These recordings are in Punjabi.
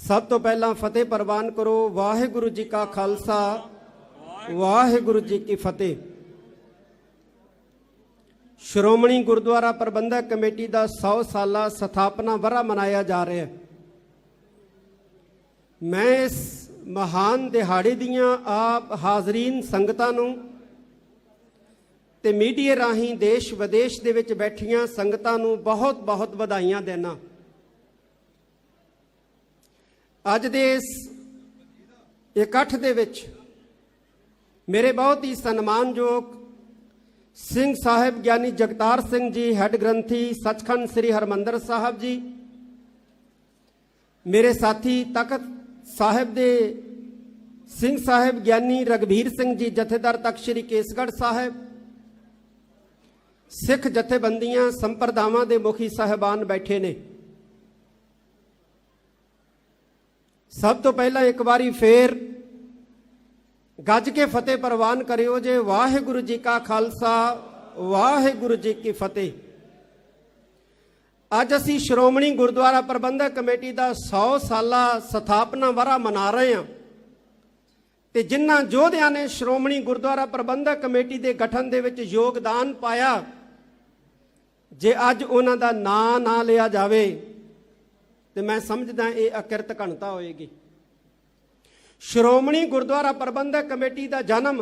सब तो पहला फतेह प्रवान करो। वाहिगुरु जी का खालसा, वाहिगुरु जी की फतेह। श्रोमणी गुरुद्वारा प्रबंधक कमेटी का 100 साला स्थापना वरहा मनाया जा रहा है। मैं इस महान दिहाड़े दियां आप हाजरीन संगतां नूं ते मीडिया राहीं देश विदेश दे विच बैठियां संगतां नूं बहुत बहुत वधाइयां देना। अज दे इस इकट्ठ दे विच मेरे बहुत ही सन्मानयोग सिंह साहिब ज्ञानी जगतार सिंह जी हैड ग्रंथी सचखंड श्री हरमंदर साहब जी, मेरे साथी तखत साहिब दे सिंह साहिब ज्ञानी रघबीर सिंह जी जथेदार तख्त श्री केसगढ़ साहिब, सिख जथेबंदियां संप्रदावां दे मुखी साहिबान बैठे ने। सब तो पहला एक बारी फिर गज के फतेह प्रवान करियो जे। वाहिगुरु जी का खालसा, वाहिगुरु जी की फतेह। अज असी श्रोमणी गुरुद्वारा प्रबंधक कमेटी का 100 साला स्थापना वरहा मना रहे हैं ते जिन्हां योद्धियां ने श्रोमणी गुरुद्वारा प्रबंधक कमेटी के गठन दे विच योगदान पाया, जे अज उन्हां दा नां ना लिया जावे तो मैं समझदा ये अकिरत घणता होएगी। श्रोमणी गुरुद्वारा प्रबंधक कमेटी का जन्म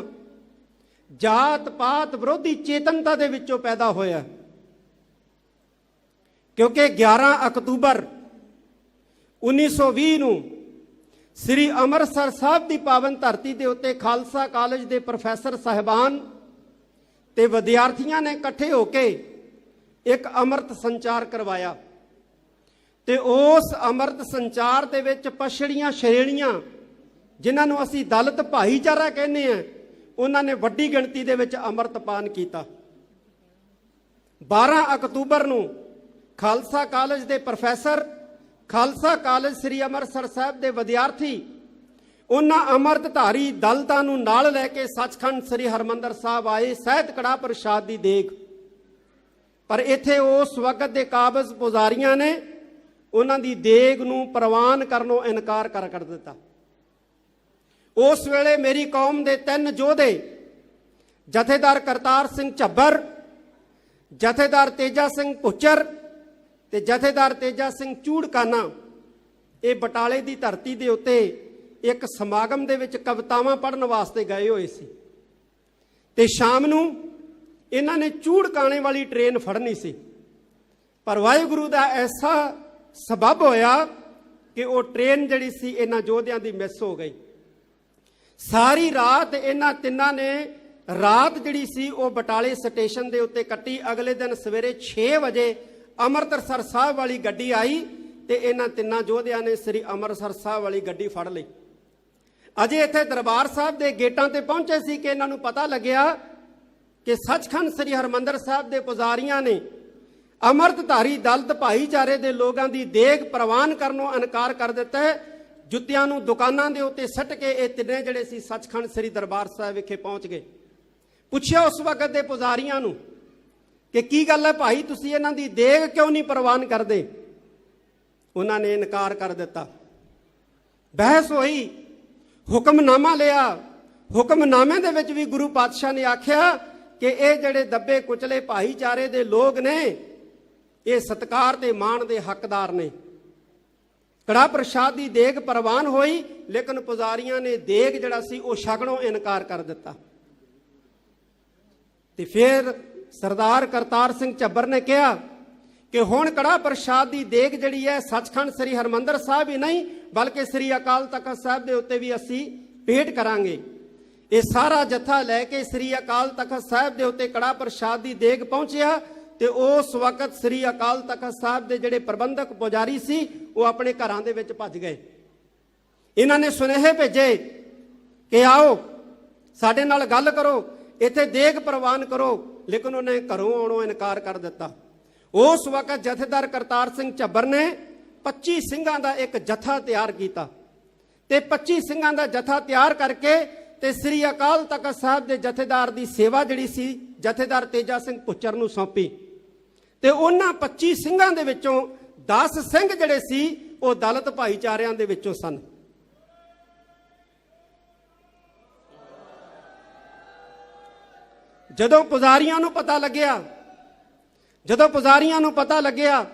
जात पात विरोधी चेतनता दे विचों पैदा होया, क्योंकि 11 अक्तूबर 1920 नूं श्री अमृतसर साहब की पावन धरती के उत्ते खालसा कॉलेज के प्रोफैसर साहिबान ते विद्यार्थियों ने इकट्ठे होके एक अमृत संचार करवाया ते उस अमृत संचार दे विच पछड़ियां श्रेणियां जिन्होंने असी दलित भाईचारा कहने हैं, उन्होंने वड्डी गिणती दे विच अमृतपान किया। 12 अक्तूबर नूं खालसा कॉलेज के प्रोफैसर, खालसा कॉलेज श्री अमृतसर साहब के विद्यार्थी उन्हां अमृतधारी दलितां नूं नाल लैके सचखंड श्री हरमंदर साहब आए सहत कड़ा प्रसाद की देग। पर इत्थे उस वक्त के काबज पुजारियां ने उन्हां दी देग नूं प्रवान करनों इनकार कर दिता। उस वेले मेरी कौम के 3 योधे जथेदार करतार सिंह झब्बर, जथेदार तेजा सिंह भुच्चर ते जथेदार तेजा सिंह चूड़काना ये बटाले की धरती के उत्ते एक समागम दे विच कवितावां पढ़न वास्ते गए हुए सी ते शाम नूं इन्हां ने चूड़काने वाली ट्रेन फड़नी सी। पर वाहिगुरू दा ऐसा सबब होया कि वो ट्रेन जिहड़ी सी इन्हां योधियां दी मिस हो गई। सारी रात इन्हां तिन्नां ने रात जिहड़ी सी वो बटाले स्टेशन दे उत्ते कट्टी। अगले दिन सवेरे 6 बजे अमृतसर साहब वाली गड्डी आई ते इन्हां तिन्नां योधियां ने श्री अमृतसर साहब वाली गड्डी फड़ लई। अजे इत्थे दरबार साहब दे गेटां ते पहुंचे सी कि इन्हां नूं पता लग्या कि सचखंड श्री हरमंदर साहब के पुजारियां ने अमृतधारी दलित भाईचारे के लोगों की देग प्रवान करनों इनकार कर दिता है। जुत्तियां नूं दुकानां दे उत्ते सट के ये तिन्ने जिहड़े सी सचखंड श्री दरबार साहब विखे पहुंच गए। पुछया उस वक्त के पुजारियां नूं कि की गल है भाई, तुसीं इन्हां दी देग क्यों नहीं प्रवान करदे? उन्होंने इनकार कर दिता। बहस हुई, हुक्मनामा लिया। हुक्मनामे दे विच भी गुरु पातशाह ने आख्या कि ये जिहड़े दबे कुचले भाईचारे दे लोग ने ये सत्कार ते मान दे हकदार ने। कड़ा प्रसाद की देग प्रवान हुई, लेकिन पुजारियां ने देग जिहड़ा सी वो छकणों इनकार कर दिता। ते फिर सरदार करतार सिंह झब्बर ने कहा कि हुण कड़ा प्रसाद की देग जिहड़ी है सचखंड श्री हरमंदर साहब ही नहीं बल्कि श्री अकाल तख्त साहब के उत्ते भी असी भेंट करांगे। ये सारा जत्था लैके श्री अकाल तख्त साहब के उत्ते कड़ा प्रसाद की देग पहुंचया ते उस वक्त श्री अकाल तख्त साहब के जिहड़े प्रबंधक पुजारी सी वो अपने घरां दे विच भज गए। इन्हां ने सुनेहे भेजे कि आओ साडे नाल गल करो, इत्थे देग प्रवान करो, लेकिन उन्हें घरों आउणों इनकार कर दिता। उस वक्त जथेदार करतार सिंह झब्बर ने 25 सिंघां दा एक जत्था तैयार किया ते 25 सिंघां दा जत्था तैयार करके ते श्री अकाल तख्त साहब के जथेदार की सेवा जिहड़ी सी जथेदार तेजा सिंह भुच्चर नूं सौंपी ते उन्हां 25 सिंघां दे विचों 10 सिंह जिहड़े सी ਉਹ ਦਲਿਤ ਭਾਈਚਾਰਿਆਂ ਦੇ ਵਿੱਚੋਂ ਸਨ। ਜਦੋਂ ਪੁਜਾਰੀਆਂ ਨੂੰ ਪਤਾ ਲੱਗਿਆ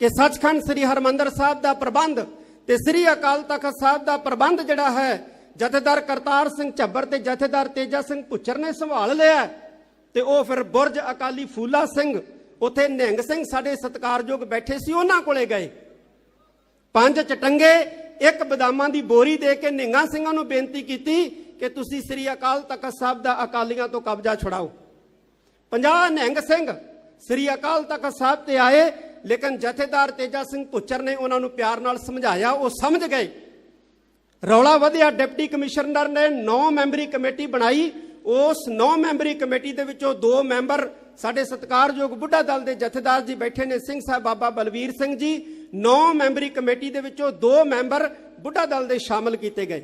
ਕਿ ਸੱਚਖੰਡ ਸ੍ਰੀ ਹਰਿਮੰਦਰ ਸਾਹਿਬ ਦਾ ਪ੍ਰਬੰਧ ਤੇ ਸ੍ਰੀ ਅਕਾਲ ਤਖਤ ਸਾਹਿਬ ਦਾ ਪ੍ਰਬੰਧ ਜਿਹੜਾ ਹੈ ਜਥੇਦਾਰ ਕਰਤਾਰ ਸਿੰਘ ਝੱਬਰ ਤੇ ਜਥੇਦਾਰ ਤੇਜਾ ਸਿੰਘ ਭੁੱਚਰ ਨੇ ਸੰਭਾਲ ਲਿਆ, ਤੇ ਉਹ ਫਿਰ ਬੁਰਜ ਅਕਾਲੀ ਫੂਲਾ ਸਿੰਘ, ਉੱਥੇ ਨਿਹੰਗ ਸਿੰਘ ਸਾਡੇ ਸਤਿਕਾਰਯੋਗ ਬੈਠੇ ਸੀ, ਉਹਨਾਂ ਕੋਲੇ ਗਏ। 5 ਚਟੰਗੇ 1 ਬਦਾਮਾਂ ਦੀ ਬੋਰੀ ਦੇ ਕੇ ਨਿਹੰਗਾਂ ਸਿੰਘਾਂ ਨੂੰ ਬੇਨਤੀ ਕੀਤੀ ਕਿ ਤੁਸੀਂ ਸ੍ਰੀ ਅਕਾਲ ਤਖਤ ਸਾਹਿਬ ਦਾ ਅਕਾਲੀਆਂ ਤੋਂ ਕਬਜ਼ਾ ਛੁਡਾਓ। 50 ਨਿਹੰਗ ਸਿੰਘ ਸ੍ਰੀ ਅਕਾਲ ਤਖਤ ਸਾਹਿਬ ਤੇ ਆਏ, ਲੇਕਿਨ ਜਥੇਦਾਰ ਤੇਜਾ ਸਿੰਘ ਭੁੱਚਰ ਨੇ ਉਹਨਾਂ ਨੂੰ ਪਿਆਰ ਨਾਲ ਸਮਝਾਇਆ, ਉਹ ਸਮਝ ਗਏ। ਰੌਲਾ ਵਧਿਆ, ਡਿਪਟੀ ਕਮਿਸ਼ਨਰ ਨੇ 9 ਮੈਂਬਰੀ ਕਮੇਟੀ ਬਣਾਈ। ਉਸ 9 ਮੈਂਬਰੀ ਕਮੇਟੀ ਦੇ ਵਿੱਚੋਂ 2 ਮੈਂਬਰ ਸਾਡੇ ਸਤਿਕਾਰਯੋਗ ਬੁੱਢਾ ਦਲ ਦੇ ਜਥੇਦਾਰ ਜੀ ਬੈਠੇ ਨੇ, ਸਿੰਘ ਸਾਹਿਬ ਬਾਬਾ ਬਲਵੀਰ ਸਿੰਘ ਜੀ। 9 ਮੈਂਬਰੀ ਕਮੇਟੀ ਦੇ ਵਿੱਚੋਂ 2 ਮੈਂਬਰ ਬੁੱਢਾ ਦਲ ਦੇ ਸ਼ਾਮਲ ਕੀਤੇ ਗਏ,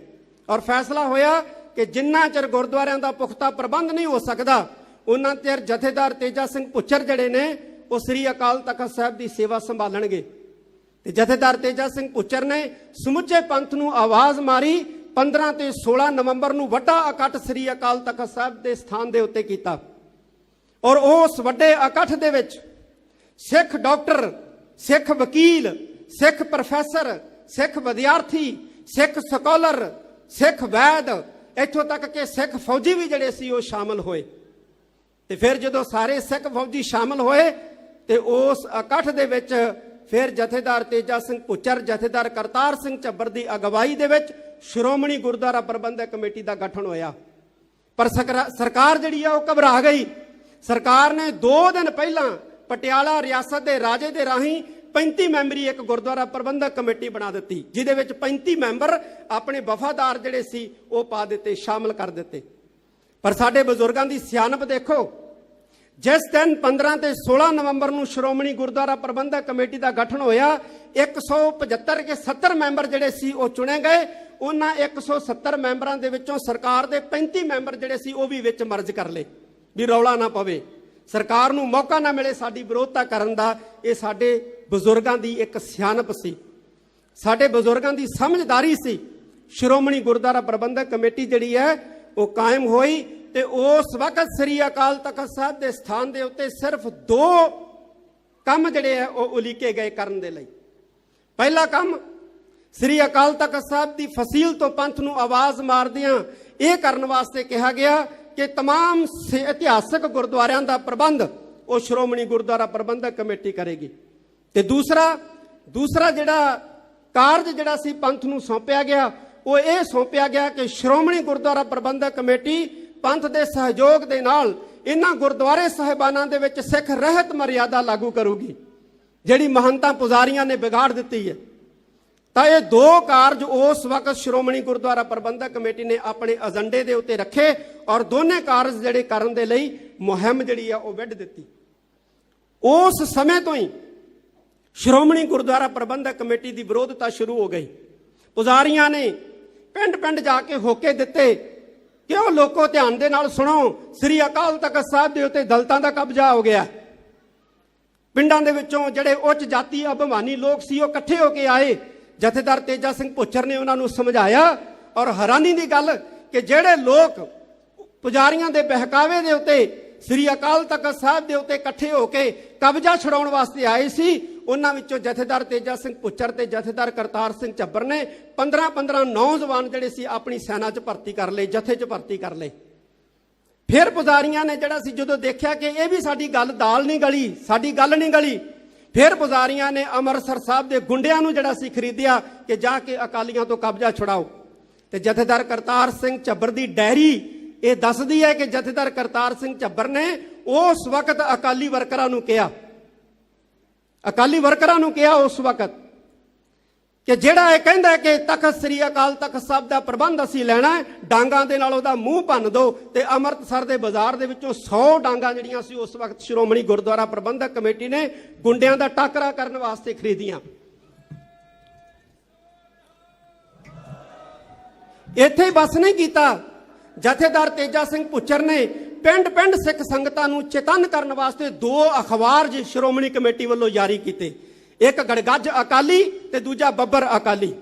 ਔਰ ਫੈਸਲਾ ਹੋਇਆ ਕਿ ਜਿੰਨਾ ਚਿਰ ਗੁਰਦੁਆਰਿਆਂ ਦਾ ਪੁਖਤਾ ਪ੍ਰਬੰਧ ਨਹੀਂ ਹੋ ਸਕਦਾ, ਉਹਨਾਂ ਚਿਰ ਜਥੇਦਾਰ ਤੇਜਾ ਸਿੰਘ ਭੁੱਚਰ ਜਿਹੜੇ ਨੇ ਉਹ ਸ੍ਰੀ ਅਕਾਲ ਤਖਤ ਸਾਹਿਬ ਦੀ ਸੇਵਾ ਸੰਭਾਲਣਗੇ। ਤੇ ਜਥੇਦਾਰ ਤੇਜਾ ਸਿੰਘ ਭੁੱਚਰ ਨੇ ਸਮੁੱਚੇ ਪੰਥ ਨੂੰ ਆਵਾਜ਼ ਮਾਰੀ। 15 ਤੇ 16 ਨਵੰਬਰ ਨੂੰ ਵੱਡਾ ਇਕੱਠ ਸ੍ਰੀ ਅਕਾਲ ਤਖਤ ਸਾਹਿਬ ਦੇ ਸਥਾਨ ਦੇ ਉੱਤੇ ਕੀਤਾ, ਔਰ ਉਸ ਵੱਡੇ ਇਕੱਠ ਦੇ ਵਿੱਚ ਸਿੱਖ ਡਾਕਟਰ, ਸਿੱਖ ਵਕੀਲ, ਸਿੱਖ ਪ੍ਰੋਫੈਸਰ, ਸਿੱਖ ਵਿਦਿਆਰਥੀ, ਸਿੱਖ ਸਕਾਲਰ, ਸਿੱਖ ਵੈਦ, ਇੱਥੋਂ ਤੱਕ ਕਿ ਸਿੱਖ ਫੌਜੀ ਵੀ ਜਿਹੜੇ ਸੀ ਉਹ ਸ਼ਾਮਲ ਹੋਏ। ਤੇ ਫਿਰ ਜਦੋਂ ਸਾਰੇ ਸਿੱਖ ਫੌਜੀ ਸ਼ਾਮਲ ਹੋਏ ਤੇ ਉਸ ਇਕੱਠ ਦੇ ਵਿੱਚ ਫਿਰ ਜਥੇਦਾਰ ਤੇਜਾ ਸਿੰਘ ਭੁੱਚਰ, ਜਥੇਦਾਰ ਕਰਤਾਰ ਸਿੰਘ ਝੱਬਰ ਦੀ ਅਗਵਾਈ ਦੇ ਵਿੱਚ ਸ਼੍ਰੋਮਣੀ ਗੁਰਦੁਆਰਾ ਪ੍ਰਬੰਧਕ ਕਮੇਟੀ ਦਾ ਗਠਨ ਹੋਇਆ। ਪਰ ਸਰਕਾਰ ਜਿਹੜੀ ਆ ਉਹ ਘਬਰਾ ਗਈ। ਸਰਕਾਰ ਨੇ 2 ਦਿਨ ਪਹਿਲਾਂ ਪਟਿਆਲਾ ਰਿਆਸਤ ਦੇ ਰਾਜੇ ਦੇ ਰਾਹੀਂ 35 ਮੈਂਬਰੀ ਇੱਕ ਗੁਰਦੁਆਰਾ ਪ੍ਰਬੰਧਕ ਕਮੇਟੀ ਬਣਾ ਦਿੱਤੀ, ਜਿਹਦੇ ਵਿੱਚ 35 ਮੈਂਬਰ ਆਪਣੇ ਵਫਾਦਾਰ ਜਿਹੜੇ ਸੀ ਉਹ ਪਾ ਦਿੱਤੇ, ਸ਼ਾਮਲ ਕਰ ਦਿੱਤੇ। ਪਰ ਸਾਡੇ ਬਜ਼ੁਰਗਾਂ ਦੀ ਸਿਆਣਪ ਦੇਖੋ, ਜਿਸ ਦਿਨ 15 ਤੇ 16 ਨਵੰਬਰ ਨੂੰ ਸ਼੍ਰੋਮਣੀ ਗੁਰਦੁਆਰਾ ਪ੍ਰਬੰਧਕ ਕਮੇਟੀ ਦਾ ਗਠਨ ਹੋਇਆ, 175 ਕੇ 70 ਮੈਂਬਰ ਜਿਹੜੇ ਸੀ ਉਹ ਚੁਣੇ ਗਏ। ਉਹਨਾਂ 170 ਮੈਂਬਰਾਂ ਦੇ ਵਿੱਚੋਂ ਸਰਕਾਰ ਦੇ 35 ਮੈਂਬਰ ਜਿਹੜੇ ਸੀ ਉਹ ਵੀ ਵਿੱਚ ਮਰਜ ਕਰ ਲਏ, ਵੀ ਰੌਲਾ ਨਾ ਪਵੇ, ਸਰਕਾਰ ਨੂੰ ਮੌਕਾ ਨਾ ਮਿਲੇ ਸਾਡੀ ਵਿਰੋਧਤਾ ਕਰਨ ਦਾ। ਇਹ ਸਾਡੇ ਬਜ਼ੁਰਗਾਂ ਦੀ ਇੱਕ ਸਿਆਣਪ ਸੀ, ਸਾਡੇ ਬਜ਼ੁਰਗਾਂ ਦੀ ਸਮਝਦਾਰੀ ਸੀ। ਸ਼੍ਰੋਮਣੀ ਗੁਰਦੁਆਰਾ ਪ੍ਰਬੰਧਕ ਕਮੇਟੀ ਜਿਹੜੀ ਹੈ ਉਹ ਕਾਇਮ ਹੋਈ, ਤੇ ਉਸ ਵਕਤ ਸ੍ਰੀ ਅਕਾਲ ਤਖਤ ਸਾਹਿਬ ਦੇ ਸਥਾਨ ਦੇ ਉੱਤੇ ਸਿਰਫ 2 ਕੰਮ ਜਿਹੜੇ ਆ ਉਹ ਉਲੀਕੇ ਗਏ ਕਰਨ ਦੇ ਲਈ। ਪਹਿਲਾ ਕੰਮ, ਸ੍ਰੀ ਅਕਾਲ ਤਖਤ ਸਾਹਿਬ ਦੀ ਫਸੀਲ ਤੋਂ ਪੰਥ ਨੂੰ ਆਵਾਜ਼ ਮਾਰਦਿਆਂ ਇਹ ਕਰਨ ਵਾਸਤੇ ਕਿਹਾ ਗਿਆ ਕਿ ਤਮਾਮ ਇਤਿਹਾਸਕ ਗੁਰਦੁਆਰਿਆਂ ਦਾ ਪ੍ਰਬੰਧ ਉਹ ਸ਼੍ਰੋਮਣੀ ਗੁਰਦੁਆਰਾ ਪ੍ਰਬੰਧਕ ਕਮੇਟੀ ਕਰੇਗੀ। ਤੇ ਦੂਸਰਾ ਜਿਹੜਾ ਕਾਰਜ ਜਿਹੜਾ ਸੀ ਪੰਥ ਨੂੰ ਸੌਂਪਿਆ ਗਿਆ, ਉਹ ਇਹ ਸੌਂਪਿਆ ਗਿਆ ਕਿ ਸ਼੍ਰੋਮਣੀ ਗੁਰਦੁਆਰਾ ਪ੍ਰਬੰਧਕ ਕਮੇਟੀ ਪੰਥ ਦੇ ਸਹਿਯੋਗ ਦੇ ਨਾਲ ਇਹਨਾਂ ਗੁਰਦੁਆਰੇ ਸਾਹਿਬਾਨਾਂ ਦੇ ਵਿੱਚ ਸਿੱਖ ਰਹਿਤ ਮਰਿਆਦਾ ਲਾਗੂ ਕਰੂਗੀ, ਜਿਹੜੀ ਮਹੰਤਾਂ ਪੁਜਾਰੀਆਂ ਨੇ ਵਿਗਾੜ ਦਿੱਤੀ ਹੈ। ਤਾਂ ਇਹ 2 ਕਾਰਜ ਉਸ ਵਕਤ ਸ਼੍ਰੋਮਣੀ ਗੁਰਦੁਆਰਾ ਪ੍ਰਬੰਧਕ ਕਮੇਟੀ ਨੇ ਆਪਣੇ ਏਜੰਡੇ ਦੇ ਉੱਤੇ ਰੱਖੇ, ਔਰ ਦੋਨੇ ਕਾਰਜ ਜਿਹੜੇ ਕਰਨ ਦੇ ਲਈ ਮੁਹਿੰਮ ਜਿਹੜੀ ਆ ਉਹ ਵਿੱਢ ਦਿੱਤੀ। ਉਸ ਸਮੇਂ ਤੋਂ ਹੀ ਸ਼੍ਰੋਮਣੀ ਗੁਰਦੁਆਰਾ ਪ੍ਰਬੰਧਕ ਕਮੇਟੀ ਦੀ ਵਿਰੋਧਤਾ ਸ਼ੁਰੂ ਹੋ ਗਈ। ਪੁਜਾਰੀਆਂ ਨੇ ਪਿੰਡ ਜਾ ਕੇ ਹੋਕੇ ਦਿੱਤੇ ਕਿ ਉਹ ਲੋਕੋ ਧਿਆਨ ਦੇ ਨਾਲ ਸੁਣੋ, ਸ੍ਰੀ ਅਕਾਲ ਤਖਤ ਸਾਹਿਬ ਦੇ ਉੱਤੇ ਦਲਿਤਾਂ ਦਾ ਕਬਜ਼ਾ ਹੋ ਗਿਆ। ਪਿੰਡਾਂ ਦੇ ਵਿੱਚੋਂ ਜਿਹੜੇ ਉੱਚ ਜਾਤੀ ਅਭਿਮਾਨੀ ਲੋਕ ਸੀ ਉਹ ਇਕੱਠੇ ਹੋ ਕੇ ਆਏ। ਜਥੇਦਾਰ ਤੇਜਾ ਸਿੰਘ ਭੁੱਚਰ ਨੇ ਉਹਨਾਂ ਨੂੰ ਸਮਝਾਇਆ, ਔਰ ਹੈਰਾਨੀ ਦੀ ਗੱਲ ਕਿ ਜਿਹੜੇ ਲੋਕ ਪੁਜਾਰੀਆਂ ਦੇ ਬਹਿਕਾਵੇ ਦੇ ਉੱਤੇ ਸ੍ਰੀ ਅਕਾਲ ਤਖਤ ਸਾਹਿਬ ਦੇ ਉੱਤੇ ਇਕੱਠੇ ਹੋ ਕੇ ਕਬਜ਼ਾ ਛੁਡਾਉਣ ਵਾਸਤੇ ਆਏ ਸੀ, ਉਹਨਾਂ ਵਿੱਚੋਂ ਜਥੇਦਾਰ ਤੇਜਾ ਸਿੰਘ ਭੁੱਚਰ ਤੇ ਜਥੇਦਾਰ ਕਰਤਾਰ ਸਿੰਘ ਝੱਬਰ ਨੇ 15 ਨੌਜਵਾਨ ਜਿਹੜੇ ਸੀ ਆਪਣੀ ਸੈਨਾ 'ਚ ਭਰਤੀ ਕਰ ਲਏ, ਜਥੇ 'ਚ ਭਰਤੀ ਕਰ ਲਏ। ਫਿਰ ਪੁਜਾਰੀਆਂ ਨੇ ਜਿਹੜਾ ਸੀ ਜਦੋਂ ਦੇਖਿਆ ਕਿ ਇਹ ਵੀ ਸਾਡੀ ਗੱਲ ਦਾਲ ਨਹੀਂ ਗਲੀ, ਸਾਡੀ ਗੱਲ ਨਹੀਂ ਗਲੀ, ਫਿਰ ਪੁਜਾਰੀਆਂ ਨੇ ਅੰਮ੍ਰਿਤਸਰ ਸਾਹਿਬ ਦੇ ਗੁੰਡਿਆਂ ਨੂੰ ਜਿਹੜਾ ਸੀ ਖਰੀਦਿਆ ਕਿ ਜਾ ਕੇ ਅਕਾਲੀਆਂ ਤੋਂ ਕਬਜ਼ਾ ਛੁਡਾਓ। ਤੇ ਜਥੇਦਾਰ ਕਰਤਾਰ ਸਿੰਘ ਝੱਬਰ ਦੀ ਡਾਇਰੀ ਇਹ ਦੱਸਦੀ ਹੈ ਕਿ ਜਥੇਦਾਰ ਕਰਤਾਰ ਸਿੰਘ ਝੱਬਰ ਨੇ ਉਸ ਵਕਤ ਅਕਾਲੀ ਵਰਕਰਾਂ ਨੂੰ ਕਿਹਾ ਉਸ ਵਕਤ ਕਿ ਜਿਹੜਾ ਇਹ ਕਹਿੰਦਾ ਕਿ ਤਖਤ ਸ੍ਰੀ ਅਕਾਲ ਤਖਤ ਸਾਹਿਬ ਦਾ ਪ੍ਰਬੰਧ ਅਸੀਂ ਲੈਣਾ, ਡਾਂਗਾਂ ਦੇ ਨਾਲ ਉਹਦਾ ਮੂੰਹ ਭੰਨ ਦਿਓ। ਤੇ ਅੰਮ੍ਰਿਤਸਰ ਦੇ ਬਾਜ਼ਾਰ ਦੇ ਵਿੱਚੋਂ 100 ਡਾਂਗਾਂ ਜਿਹੜੀਆਂ ਸੀ ਉਸ ਵਕਤ ਸ਼੍ਰੋਮਣੀ ਗੁਰਦੁਆਰਾ ਪ੍ਰਬੰਧਕ ਕਮੇਟੀ ਨੇ ਗੁੰਡਿਆਂ ਦਾ ਟਾਕਰਾ ਕਰਨ ਵਾਸਤੇ ਖਰੀਦੀਆਂ। ਇੱਥੇ ਹੀ ਬਸ ਨਹੀਂ ਕੀਤਾ, ਜਥੇਦਾਰ ਤੇਜਾ ਸਿੰਘ ਭੁੱਚਰ ਨੇ ਪਿੰਡ ਸਿੱਖ ਸੰਗਤਾਂ ਨੂੰ ਚੇਤੰਨ ਕਰਨ ਵਾਸਤੇ 2 ਅਖਬਾਰ ਸ਼੍ਰੋਮਣੀ ਕਮੇਟੀ ਵੱਲੋਂ ਜਾਰੀ ਕੀਤੇ। ਇੱਕ ਗੜਗੱਜ ਅਕਾਲੀ ਤੇ ਦੂਜਾ ਬੱਬਰ ਅਕਾਲੀ।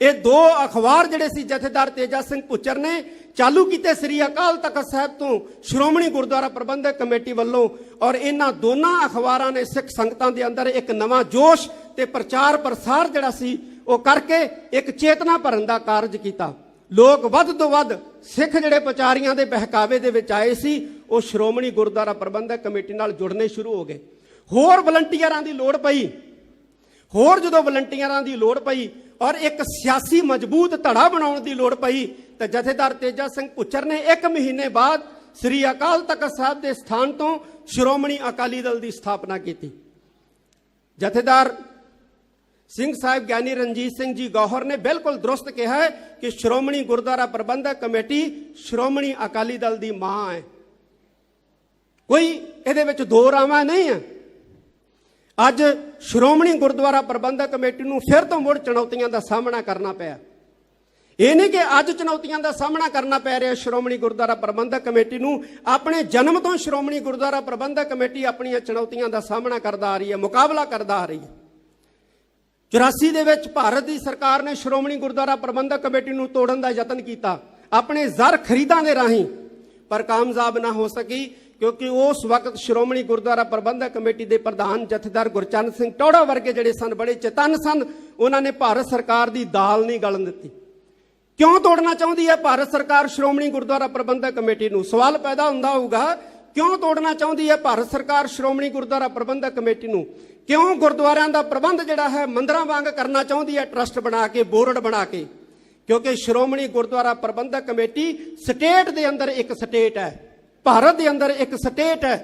ਇਹ ਦੋ ਅਖਬਾਰ ਜਿਹੜੇ ਸੀ ਜਥੇਦਾਰ ਤੇਜਾ ਸਿੰਘ ਭੁੱਚਰ ਨੇ ਚਾਲੂ ਕੀਤੇ ਸ੍ਰੀ ਅਕਾਲ ਤਖਤ ਸਾਹਿਬ ਤੋਂ ਸ਼੍ਰੋਮਣੀ ਗੁਰਦੁਆਰਾ ਪ੍ਰਬੰਧਕ ਕਮੇਟੀ ਵੱਲੋਂ, ਔਰ ਇਹਨਾਂ ਦੋਨਾਂ ਅਖਬਾਰਾਂ ਨੇ ਸਿੱਖ ਸੰਗਤਾਂ ਦੇ ਅੰਦਰ ਇੱਕ ਨਵਾਂ ਜੋਸ਼ ਤੇ ਪ੍ਰਚਾਰ ਪ੍ਰਸਾਰ ਜਿਹੜਾ ਸੀ ਉਹ ਕਰਕੇ ਇੱਕ ਚੇਤਨਾ ਭਰਨ ਦਾ ਕਾਰਜ ਕੀਤਾ। ਲੋਕ ਵੱਧ ਤੋਂ ਵੱਧ ਸਿੱਖ ਜਿਹੜੇ ਪ੍ਰਚਾਰੀਆਂ ਦੇ ਬਹਿਕਾਵੇ ਦੇ ਵਿੱਚ ਆਏ ਸੀ ਉਹ ਸ਼੍ਰੋਮਣੀ ਗੁਰਦੁਆਰਾ ਪ੍ਰਬੰਧਕ ਕਮੇਟੀ ਨਾਲ ਜੁੜਨੇ ਸ਼ੁਰੂ ਹੋ ਗਏ। ਹੋਰ ਵਲੰਟੀਅਰਾਂ ਦੀ ਲੋੜ ਪਈ, ਹੋਰ ਜਦੋਂ ਵਲੰਟੀਅਰਾਂ ਦੀ ਲੋੜ ਪਈ ਔਰ ਇੱਕ ਸਿਆਸੀ ਮਜ਼ਬੂਤ ਧੜਾ ਬਣਾਉਣ ਦੀ ਲੋੜ ਪਈ ਤਾਂ ਜਥੇਦਾਰ ਤੇਜਾ ਸਿੰਘ ਭੁੱਚਰ ਨੇ 1 ਮਹੀਨੇ ਬਾਅਦ ਸ੍ਰੀ ਅਕਾਲ ਤਖਤ ਸਾਹਿਬ ਦੇ ਸਥਾਨ ਤੋਂ ਸ਼੍ਰੋਮਣੀ ਅਕਾਲੀ ਦਲ ਦੀ ਸਥਾਪਨਾ ਕੀਤੀ। ਜਥੇਦਾਰ ਸਿੰਘ ਸਾਹਿਬ ਗਿਆਨੀ ਰਣਜੀਤ ਸਿੰਘ ਜੀ ਗੌਹਰ ਨੇ ਬਿਲਕੁਲ ਦਰੁਸਤ ਕਿਹਾ ਹੈ ਕਿ ਸ਼੍ਰੋਮਣੀ ਗੁਰਦੁਆਰਾ ਪ੍ਰਬੰਧਕ ਕਮੇਟੀ ਸ਼੍ਰੋਮਣੀ ਅਕਾਲੀ ਦਲ ਦੀ ਮਾਂ ਹੈ। ਕੋਈ ਇਹਦੇ ਵਿੱਚ ਦੋ ਰਾਵਾਂ ਨਹੀਂ ਹੈ। ਅੱਜ ਸ਼੍ਰੋਮਣੀ ਗੁਰਦੁਆਰਾ ਪ੍ਰਬੰਧਕ ਕਮੇਟੀ ਨੂੰ ਫਿਰ ਤੋਂ ਮੁੜ ਚੁਣੌਤੀਆਂ ਦਾ ਸਾਹਮਣਾ ਕਰਨਾ ਪਿਆ। ਇਹ ਨਹੀਂ ਕਿ ਅੱਜ ਚੁਣੌਤੀਆਂ ਦਾ ਸਾਹਮਣਾ ਕਰਨਾ ਪੈ ਰਿਹਾ ਸ਼੍ਰੋਮਣੀ ਗੁਰਦੁਆਰਾ ਪ੍ਰਬੰਧਕ ਕਮੇਟੀ ਨੂੰ। ਆਪਣੇ ਜਨਮ ਤੋਂ ਸ਼੍ਰੋਮਣੀ ਗੁਰਦੁਆਰਾ ਪ੍ਰਬੰਧਕ ਕਮੇਟੀ ਆਪਣੀਆਂ ਚੁਣੌਤੀਆਂ ਦਾ ਸਾਹਮਣਾ ਕਰਦਾ ਆ ਰਹੀ ਹੈ, ਮੁਕਾਬਲਾ ਕਰਦਾ ਆ ਰਹੀ ਹੈ। 84 ਦੇ ਵਿੱਚ ਭਾਰਤ ਦੀ ਸਰਕਾਰ ਨੇ ਸ਼੍ਰੋਮਣੀ ਗੁਰਦੁਆਰਾ ਪ੍ਰਬੰਧਕ ਕਮੇਟੀ ਨੂੰ ਤੋੜਨ ਦਾ ਯਤਨ ਕੀਤਾ ਆਪਣੇ ਜ਼ਰ ਖਰੀਦਾਂ ਦੇ ਰਾਹੀਂ, ਪਰ ਕਾਮਯਾਬ ਨਾ ਹੋ ਸਕੀ ਕਿਉਂਕਿ ਉਸ ਵਕਤ ਸ਼੍ਰੋਮਣੀ ਗੁਰਦੁਆਰਾ ਪ੍ਰਬੰਧਕ ਕਮੇਟੀ ਦੇ ਪ੍ਰਧਾਨ ਜਥੇਦਾਰ ਗੁਰਚਰਨ ਸਿੰਘ ਟੌੜਾ ਵਰਗੇ ਜਿਹੜੇ ਸਨ ਬੜੇ ਚੇਤੰਨ ਸਨ। ਉਹਨਾਂ ਨੇ ਭਾਰਤ ਸਰਕਾਰ ਦੀ ਦਾਲ ਨਹੀਂ ਗਲਣ ਦਿੱਤੀ। ਕਿਉਂ ਤੋੜਨਾ ਚਾਹੁੰਦੀ ਹੈ ਭਾਰਤ ਸਰਕਾਰ ਸ਼੍ਰੋਮਣੀ ਗੁਰਦੁਆਰਾ ਪ੍ਰਬੰਧਕ ਕਮੇਟੀ ਨੂੰ? ਸਵਾਲ ਪੈਦਾ ਹੁੰਦਾ ਹੋਊਗਾ, ਕਿਉਂ ਤੋੜਨਾ ਚਾਹੁੰਦੀ ਹੈ ਭਾਰਤ ਸਰਕਾਰ ਸ਼੍ਰੋਮਣੀ ਗੁਰਦੁਆਰਾ ਪ੍ਰਬੰਧਕ ਕਮੇਟੀ ਨੂੰ? ਕਿਉਂ ਗੁਰਦੁਆਰਿਆਂ ਦਾ ਪ੍ਰਬੰਧ ਜਿਹੜਾ ਹੈ ਮੰਦਰਾਂ ਵਾਂਗ ਕਰਨਾ ਚਾਹੁੰਦੀ ਹੈ, ਟਰਸਟ ਬਣਾ ਕੇ, ਬੋਰਡ ਬਣਾ ਕੇ? ਕਿਉਂਕਿ ਸ਼੍ਰੋਮਣੀ ਗੁਰਦੁਆਰਾ ਪ੍ਰਬੰਧਕ ਕਮੇਟੀ ਸਟੇਟ ਦੇ ਅੰਦਰ ਇੱਕ ਸਟੇਟ ਹੈ, ਭਾਰਤ ਦੇ ਅੰਦਰ ਇੱਕ ਸਟੇਟ ਹੈ,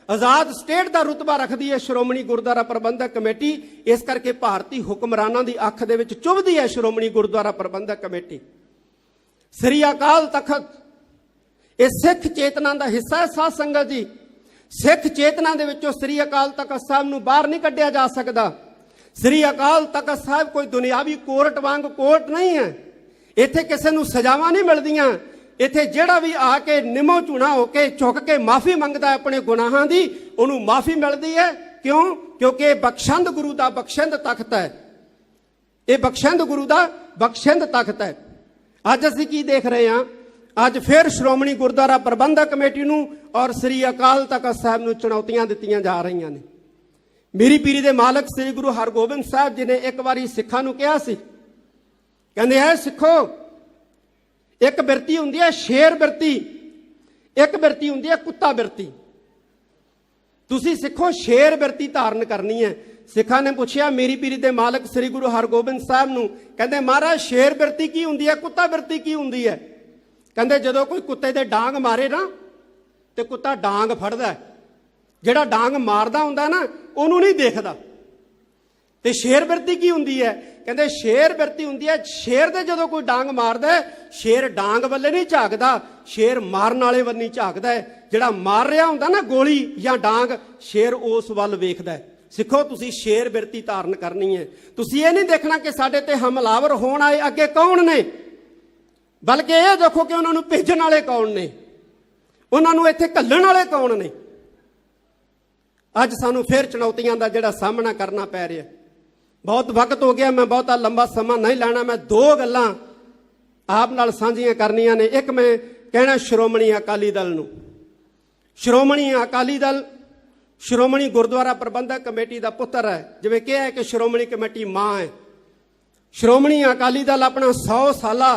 ਆਜ਼ਾਦ ਸਟੇਟ ਦਾ ਰੁਤਬਾ ਰੱਖਦੀ ਹੈ ਸ਼੍ਰੋਮਣੀ ਗੁਰਦੁਆਰਾ ਪ੍ਰਬੰਧਕ ਕਮੇਟੀ। ਇਸ ਕਰਕੇ ਭਾਰਤੀ ਹੁਕਮਰਾਨਾਂ ਦੀ ਅੱਖ ਦੇ ਵਿੱਚ ਚੁਭਦੀ ਹੈ ਸ਼੍ਰੋਮਣੀ ਗੁਰਦੁਆਰਾ ਪ੍ਰਬੰਧਕ ਕਮੇਟੀ। ਸ੍ਰੀ ਅਕਾਲ ਤਖਤ ਇਹ ਸਿੱਖ ਚੇਤਨਾ ਦਾ ਹਿੱਸਾ ਹੈ। ਸਾਧ ਸੰਗਤ ਜੀ, ਸਿੱਖ ਚੇਤਨਾ ਦੇ ਵਿੱਚੋਂ ਸ੍ਰੀ ਅਕਾਲ ਤਖਤ ਸਾਹਿਬ ਨੂੰ ਬਾਹਰ ਨਹੀਂ ਕੱਢਿਆ ਜਾ ਸਕਦਾ। ਸ੍ਰੀ ਅਕਾਲ ਤਖਤ ਸਾਹਿਬ ਕੋਈ ਦੁਨਿਆਵੀ ਕੋਰਟ ਵਾਂਗ ਕੋਰਟ ਨਹੀਂ ਹੈ। ਇੱਥੇ ਕਿਸੇ ਨੂੰ ਸਜ਼ਾਵਾਂ ਨਹੀਂ ਮਿਲਦੀਆਂ। ਇੱਥੇ ਜਿਹੜਾ ਵੀ ਆ ਕੇ ਨਿਮੋ ਝੂਣਾ ਹੋ ਕੇ ਝੁਕ ਕੇ ਮਾਫੀ ਮੰਗਦਾ ਆਪਣੇ ਗੁਨਾਹਾਂ ਦੀ, ਉਹਨੂੰ ਮਾਫੀ ਮਿਲਦੀ ਹੈ। ਕਿਉਂ? ਕਿਉਂਕਿ ਇਹ ਬਖਸ਼ੰਦ ਗੁਰੂ ਦਾ ਬਖਸ਼ਿੰਦ ਤਖਤ ਹੈ। ਇਹ ਬਖਸ਼ੰਦ ਗੁਰੂ ਦਾ ਬਖਸ਼ਿੰਦ ਤਖਤ ਹੈ। ਅੱਜ ਅਸੀਂ ਕੀ ਦੇਖ ਰਹੇ ਹਾਂ? ਅੱਜ ਫਿਰ ਸ਼੍ਰੋਮਣੀ ਗੁਰਦੁਆਰਾ ਪ੍ਰਬੰਧਕ ਕਮੇਟੀ ਨੂੰ ਔਰ ਸ੍ਰੀ ਅਕਾਲ ਤਖਤ ਸਾਹਿਬ ਨੂੰ ਚੁਣੌਤੀਆਂ ਦਿੱਤੀਆਂ ਜਾ ਰਹੀਆਂ ਨੇ। ਮੇਰੀ ਪੀਰੀ ਦੇ ਮਾਲਕ ਸ੍ਰੀ ਗੁਰੂ ਹਰਗੋਬਿੰਦ ਸਾਹਿਬ ਜੀ ਨੇ ਇੱਕ ਵਾਰੀ ਸਿੱਖਾਂ ਨੂੰ ਕਿਹਾ ਸੀ, ਕਹਿੰਦੇ ਹੈ ਸਿੱਖੋ, ਇੱਕ ਬਿਰਤੀ ਹੁੰਦੀ ਹੈ ਸ਼ੇਰ ਬਿਰਤੀ, ਇੱਕ ਬਿਰਤੀ ਹੁੰਦੀ ਹੈ ਕੁੱਤਾ ਬਿਰਤੀ। ਤੁਸੀਂ ਸਿੱਖੋ ਸ਼ੇਰ ਬਿਰਤੀ ਧਾਰਨ ਕਰਨੀ ਹੈ। ਸਿੱਖਾਂ ਨੇ ਪੁੱਛਿਆ ਮੇਰੀ ਪੀਰੀ ਦੇ ਮਾਲਕ ਸ੍ਰੀ ਗੁਰੂ ਹਰਗੋਬਿੰਦ ਸਾਹਿਬ ਨੂੰ, ਕਹਿੰਦੇ ਮਹਾਰਾਜ ਸ਼ੇਰ ਬਿਰਤੀ ਕੀ ਹੁੰਦੀ ਹੈ, ਕੁੱਤਾ ਬਿਰਤੀ ਕੀ ਹੁੰਦੀ ਹੈ? ਕਹਿੰਦੇ ਜਦੋਂ ਕੋਈ ਕੁੱਤੇ ਦੇ ਡਾਂਗ ਮਾਰੇ ਨਾ ਤੇ ਕੁੱਤਾ ਡਾਂਗ ਫੜਦਾ, ਜਿਹੜਾ ਡਾਂਗ ਮਾਰਦਾ ਹੁੰਦਾ ਨਾ ਉਹਨੂੰ ਨਹੀਂ ਦੇਖਦਾ। ਤੇ ਸ਼ੇਰ ਬਿਰਤੀ ਕੀ ਹੁੰਦੀ ਹੈ? ਕਹਿੰਦੇ ਸ਼ੇਰ ਬਿਰਤੀ ਹੁੰਦੀ ਹੈ ਸ਼ੇਰ ਦੇ ਜਦੋਂ ਕੋਈ ਡਾਂਗ ਮਾਰਦਾ, ਸ਼ੇਰ ਡਾਂਗ ਵੱਲੇ ਨਹੀਂ ਝਾਕਦਾ, ਸ਼ੇਰ ਮਾਰਨ ਵਾਲੇ ਵੱਲ ਨਹੀਂ ਝਾਕਦਾ। ਜਿਹੜਾ ਮਾਰ ਰਿਹਾ ਹੁੰਦਾ ਨਾ ਗੋਲੀ ਜਾਂ ਡਾਂਗ, ਸ਼ੇਰ ਉਸ ਵੱਲ ਵੇਖਦਾ। ਸਿੱਖੋ ਤੁਸੀਂ ਸ਼ੇਰ ਬਿਰਤੀ ਧਾਰਨ ਕਰਨੀ ਹੈ। ਤੁਸੀਂ ਇਹ ਨਹੀਂ ਦੇਖਣਾ ਕਿ ਸਾਡੇ ਤੇ ਹਮਲਾਵਰ ਹੋਣ ਆਏ ਅੱਗੇ ਕੌਣ ਨੇ, ਬਲਕਿ ਇਹ ਦੇਖੋ ਕਿ ਉਹਨਾਂ ਨੂੰ ਭੇਜਣ ਵਾਲੇ ਕੌਣ ਨੇ, ਉਹਨਾਂ ਨੂੰ ਇੱਥੇ ਘੱਲਣ ਵਾਲੇ ਕੌਣ ਨੇ। ਅੱਜ ਸਾਨੂੰ ਫਿਰ ਚੁਣੌਤੀਆਂ ਦਾ ਜਿਹੜਾ ਸਾਹਮਣਾ ਕਰਨਾ ਪੈ ਰਿਹਾ। ਬਹੁਤ ਵਕਤ ਹੋ ਗਿਆ, ਮੈਂ ਬਹੁਤਾ ਲੰਬਾ ਸਮਾਂ ਨਹੀਂ ਲੈਣਾ। ਮੈਂ ਦੋ ਗੱਲਾਂ ਆਪ ਨਾਲ ਸਾਂਝੀਆਂ ਕਰਨੀਆਂ ਨੇ। ਇੱਕ ਮੈਂ ਕਹਿਣਾ ਸ਼੍ਰੋਮਣੀ ਅਕਾਲੀ ਦਲ ਨੂੰ, ਸ਼੍ਰੋਮਣੀ ਅਕਾਲੀ ਦਲ ਸ਼੍ਰੋਮਣੀ ਗੁਰਦੁਆਰਾ ਪ੍ਰਬੰਧਕ ਕਮੇਟੀ ਦਾ ਪੁੱਤਰ ਹੈ। ਜਿਵੇਂ ਕਿਹਾ ਹੈ ਕਿ ਸ਼੍ਰੋਮਣੀ ਕਮੇਟੀ ਮਾਂ ਹੈ। ਸ਼੍ਰੋਮਣੀ ਅਕਾਲੀ ਦਲ ਆਪਣਾ 100 ਸਾਲਾ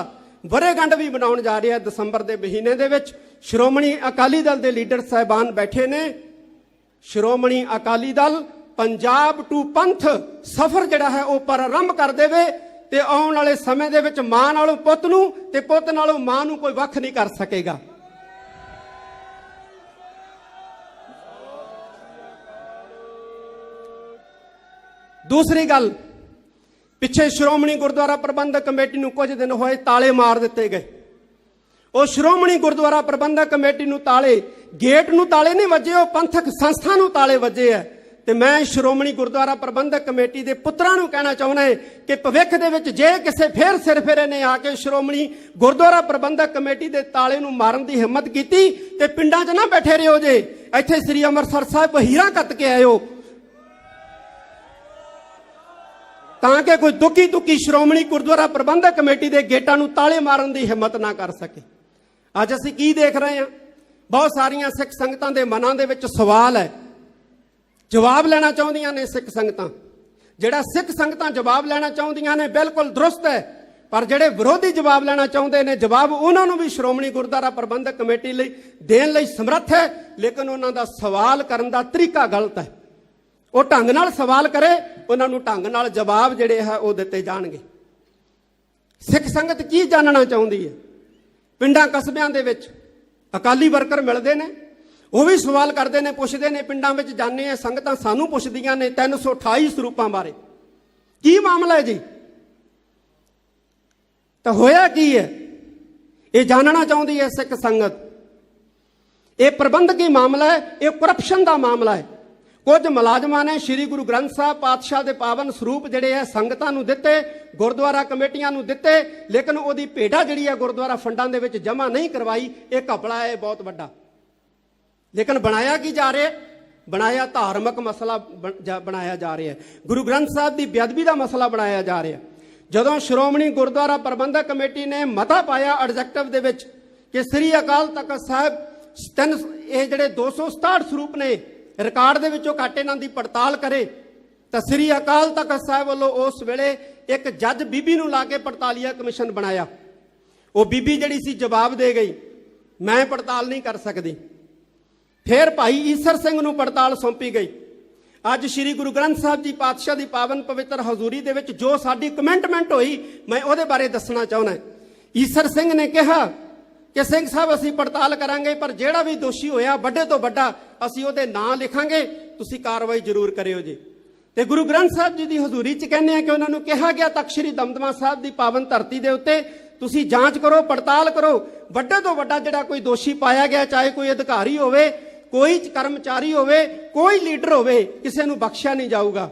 ਵਰ੍ਹੇਗੰਢ ਵੀ ਮਨਾਉਣ ਜਾ ਰਿਹਾ ਦਸੰਬਰ ਦੇ ਮਹੀਨੇ ਦੇ ਵਿੱਚ। ਸ਼੍ਰੋਮਣੀ ਅਕਾਲੀ ਦਲ ਦੇ ਲੀਡਰ ਸਾਹਿਬਾਨ ਬੈਠੇ ਨੇ। ਸ਼੍ਰੋਮਣੀ ਅਕਾਲੀ ਦਲ ਪੰਜਾਬ ਟੂ ਪੰਥ ਸਫ਼ਰ ਜਿਹੜਾ ਹੈ ਉਹ ਪ੍ਰਾਰੰਭ ਕਰ ਦੇਵੇ ਤੇ ਆਉਣ ਵਾਲੇ ਸਮੇਂ ਦੇ ਵਿੱਚ ਮਾਂ ਨਾਲੋਂ ਪੁੱਤ ਨੂੰ ਤੇ ਪੁੱਤ ਨਾਲੋਂ ਮਾਂ ਨੂੰ ਕੋਈ ਵੱਖ ਨਹੀਂ ਕਰ ਸਕੇਗਾ। ਦੂਸਰੀ ਗੱਲ, ਪਿੱਛੇ ਸ਼੍ਰੋਮਣੀ ਗੁਰਦੁਆਰਾ ਪ੍ਰਬੰਧਕ ਕਮੇਟੀ ਨੂੰ ਕੁਝ ਦਿਨ ਹੋਏ ਤਾਲੇ ਮਾਰ ਦਿੱਤੇ ਗਏ। ਉਹ ਸ਼੍ਰੋਮਣੀ ਗੁਰਦੁਆਰਾ ਪ੍ਰਬੰਧਕ ਕਮੇਟੀ ਨੂੰ ਤਾਲੇ, ਗੇਟ ਨੂੰ ਤਾਲੇ ਨਹੀਂ ਵੱਜੇ, ਉਹ ਪੰਥਕ ਸੰਸਥਾ ਨੂੰ ਤਾਲੇ ਵੱਜੇ ਹੈ। ਤੇ ਮੈਂ ਸ਼੍ਰੋਮਣੀ ਗੁਰਦੁਆਰਾ ਪ੍ਰਬੰਧਕ ਕਮੇਟੀ ਦੇ ਪੁੱਤਰਾਂ ਨੂੰ ਕਹਿਣਾ ਚਾਹੁੰਦਾ ਹਾਂ ਕਿ ਭਵਿੱਖ ਦੇ ਵਿੱਚ ਜੇ ਕਿਸੇ ਫੇਰ ਸਿਰ ਫੇਰੇ ਨੇ ਆ ਕੇ ਸ਼੍ਰੋਮਣੀ ਗੁਰਦੁਆਰਾ ਪ੍ਰਬੰਧਕ ਕਮੇਟੀ ਦੇ ਤਾਲੇ ਨੂੰ ਮਾਰਨ ਦੀ ਹਿੰਮਤ ਕੀਤੀ ਤੇ ਪਿੰਡਾਂ 'ਚ ਨਾ ਬੈਠੇ ਰਹੋ ਜੇ, ਇੱਥੇ ਸ੍ਰੀ ਅੰਮ੍ਰਿਤਸਰ ਸਾਹਿਬ ਹੀਰਾ ਕੱਤ ਕੇ ਆਇਓ। ਤਾਂ ਕਿ ਕੋਈ ਦੁੱਕੀ ਦੁੱਕੀ ਸ਼੍ਰੋਮਣੀ ਗੁਰਦੁਆਰਾ ਪ੍ਰਬੰਧਕ ਕਮੇਟੀ ਦੇ ਗੇਟਾਂ ਨੂੰ ਤਾਲੇ ਮਾਰਨ ਦੀ ਹਿੰਮਤ ਨਾ ਕਰ ਸਕੇ। ਅੱਜ ਅਸੀਂ ਕੀ ਦੇਖ ਰਹੇ ਹਾਂ? ਬਹੁਤ ਸਾਰੀਆਂ ਸਿੱਖ ਸੰਗਤਾਂ ਦੇ ਮਨਾਂ ਦੇ ਵਿੱਚ ਸਵਾਲ ਹੈ, ਜਵਾਬ ਲੈਣਾ ਚਾਹੁੰਦੀਆਂ ਨੇ ਸਿੱਖ ਸੰਗਤਾਂ। ਜਿਹੜਾ ਸਿੱਖ ਸੰਗਤਾਂ ਜਵਾਬ ਲੈਣਾ ਚਾਹੁੰਦੀਆਂ ਨੇ ਬਿਲਕੁਲ ਦਰੁਸਤ ਹੈ, ਪਰ ਜਿਹੜੇ ਵਿਰੋਧੀ ਜਵਾਬ ਲੈਣਾ ਚਾਹੁੰਦੇ ਨੇ, ਜਵਾਬ ਉਹਨਾਂ ਨੂੰ ਵੀ ਸ਼੍ਰੋਮਣੀ ਗੁਰਦੁਆਰਾ ਪ੍ਰਬੰਧਕ ਕਮੇਟੀ ਲਈ ਦੇਣ ਲਈ ਸਮਰੱਥ ਹੈ, ਲੇਕਿਨ ਉਹਨਾਂ ਦਾ ਸਵਾਲ ਕਰਨ ਦਾ ਤਰੀਕਾ ਗਲਤ ਹੈ। ਉਹ ਢੰਗ ਨਾਲ ਸਵਾਲ ਕਰੇ, ਉਹਨਾਂ ਨੂੰ ਢੰਗ ਨਾਲ ਜਵਾਬ ਜਿਹੜੇ ਹੈ ਉਹ ਦਿੱਤੇ ਜਾਣਗੇ। ਸਿੱਖ ਸੰਗਤ ਕੀ ਜਾਣਨਾ ਚਾਹੁੰਦੀ ਹੈ? ਪਿੰਡਾਂ ਕਸਬਿਆਂ ਦੇ ਵਿੱਚ ਅਕਾਲੀ ਵਰਕਰ ਮਿਲਦੇ ਨੇ, ਉਹ ਵੀ ਸਵਾਲ ਕਰਦੇ ਨੇ, ਪੁੱਛਦੇ ਨੇ। ਪਿੰਡਾਂ ਵਿੱਚ ਜਾਂਦੇ ਆ, ਸੰਗਤਾਂ ਸਾਨੂੰ ਪੁੱਛਦੀਆਂ ਨੇ 328 ਸਰੂਪਾਂ ਬਾਰੇ, ਕੀ ਮਾਮਲਾ ਹੈ ਜੀ? ਤਾਂ ਹੋਇਆ ਕੀ ਹੈ? ਇਹ ਜਾਣਨਾ ਚਾਹੁੰਦੀ ਹੈ ਸਿੱਖ ਸੰਗਤ। ਇਹ ਪ੍ਰਬੰਧਕੀ ਮਾਮਲਾ ਹੈ, ਇਹ ਕਰਪਸ਼ਨ ਦਾ ਮਾਮਲਾ ਹੈ। ਕੁਝ ਮੁਲਾਜ਼ਮਾਂ ਨੇ ਸ੍ਰੀ ਗੁਰੂ ਗ੍ਰੰਥ ਸਾਹਿਬ ਪਾਤਸ਼ਾਹ ਦੇ ਪਾਵਨ ਸਰੂਪ ਜਿਹੜੇ ਹੈ ਸੰਗਤਾਂ ਨੂੰ ਦਿੱਤੇ, ਗੁਰਦੁਆਰਾ ਕਮੇਟੀਆਂ ਨੂੰ ਦਿੱਤੇ, ਲੇਕਿਨ ਉਹਦੀ ਭੇਟਾ ਜਿਹੜੀ ਹੈ ਗੁਰਦੁਆਰਾ ਫੰਡਾਂ ਦੇ ਵਿੱਚ ਜਮ੍ਹਾਂ ਨਹੀਂ ਕਰਵਾਈ। ਇਹ ਘਪਲਾ ਹੈ ਬਹੁਤ ਵੱਡਾ। ਲੇਕਿਨ ਬਣਾਇਆ ਕੀ ਜਾ ਰਿਹਾ? ਬਣਾਇਆ ਧਾਰਮਿਕ ਮਸਲਾ ਬਣਾਇਆ ਜਾ ਰਿਹਾ ਹੈ, ਗੁਰੂ ਗ੍ਰੰਥ ਸਾਹਿਬ ਦੀ ਬੇਅਦਬੀ ਦਾ ਮਸਲਾ ਬਣਾਇਆ ਜਾ ਰਿਹਾ। ਜਦੋਂ ਸ਼੍ਰੋਮਣੀ ਗੁਰਦੁਆਰਾ ਪ੍ਰਬੰਧਕ ਕਮੇਟੀ ਨੇ ਮਤਾ ਪਾਇਆ ਐਡਜੈਕਟਿਵ ਦੇ ਵਿੱਚ ਕਿ ਸ੍ਰੀ ਅਕਾਲ ਤਖਤ ਸਾਹਿਬ ਇਹ ਜਿਹੜੇ 267 ਸਰੂਪ ਨੇ ਰਿਕਾਰਡ ਦੇ ਵਿੱਚੋਂ ਘੱਟ ਇਹਨਾਂ ਦੀ ਪੜਤਾਲ ਕਰੇ, ਤਾਂ ਸ੍ਰੀ ਅਕਾਲ ਤਖਤ ਸਾਹਿਬ ਵੱਲੋਂ ਉਸ ਵੇਲੇ ਇੱਕ ਜੱਜ ਬੀਬੀ ਨੂੰ ਲਾ ਕੇ ਪੜਤਾਲੀਆ ਕਮਿਸ਼ਨ ਬਣਾਇਆ। ਉਹ ਬੀਬੀ ਜਿਹੜੀ ਸੀ ਜਵਾਬ ਦੇ ਗਈ, ਮੈਂ ਪੜਤਾਲ ਨਹੀਂ ਕਰ ਸਕਦੀ। ਫਿਰ ਭਾਈ ਈਸਰ ਸਿੰਘ ਨੂੰ ਪੜਤਾਲ ਸੌਂਪੀ ਗਈ। ਅੱਜ ਸ੍ਰੀ ਗੁਰੂ ਗ੍ਰੰਥ ਸਾਹਿਬ ਜੀ ਪਾਤਸ਼ਾਹ ਦੀ ਪਾਵਨ ਪਵਿੱਤਰ ਹਜ਼ੂਰੀ ਦੇ ਵਿੱਚ ਜੋ ਸਾਡੀ ਕਮੈਂਟਮੈਂਟ ਹੋਈ, ਮੈਂ ਉਹਦੇ ਬਾਰੇ ਦੱਸਣਾ ਚਾਹੁੰਦਾ। ਈਸਰ ਸਿੰਘ ਨੇ ਕਿਹਾ ਕਿ ਸਿੰਘ ਸਾਹਿਬ ਅਸੀਂ ਪੜਤਾਲ ਕਰਾਂਗੇ, ਪਰ ਜਿਹੜਾ ਵੀ ਦੋਸ਼ੀ ਹੋਇਆ ਵੱਡੇ ਤੋਂ ਵੱਡਾ ਅਸੀਂ ਉਹਦੇ ਨਾਂ ਲਿਖਾਂਗੇ, ਤੁਸੀਂ ਕਾਰਵਾਈ ਜ਼ਰੂਰ ਕਰਿਓ ਜੀ। ਤੇ ਗੁਰੂ ਗ੍ਰੰਥ ਸਾਹਿਬ ਜੀ ਦੀ ਹਜ਼ੂਰੀ 'ਚ ਕਹਿੰਦੇ ਆ ਕਿ ਉਹਨਾਂ ਨੂੰ ਕਿਹਾ ਗਿਆ ਤਖਤ ਸ੍ਰੀ ਦਮਦਮਾ ਸਾਹਿਬ ਦੀ ਪਾਵਨ ਧਰਤੀ ਦੇ ਉੱਤੇ ਤੁਸੀਂ ਜਾਂਚ ਕਰੋ, ਪੜਤਾਲ ਕਰੋ, ਵੱਡੇ ਤੋਂ ਵੱਡਾ ਜਿਹੜਾ ਕੋਈ ਦੋਸ਼ੀ ਪਾਇਆ ਗਿਆ, ਚਾਹੇ ਕੋਈ ਅਧਿਕਾਰੀ ਹੋਵੇ, ਕੋਈ ਕਰਮਚਾਰੀ ਹੋਵੇ, ਕੋਈ ਲੀਡਰ ਹੋਵੇ, ਕਿਸੇ ਨੂੰ ਬਖਸ਼ਿਆ ਨਹੀਂ ਜਾਊਗਾ।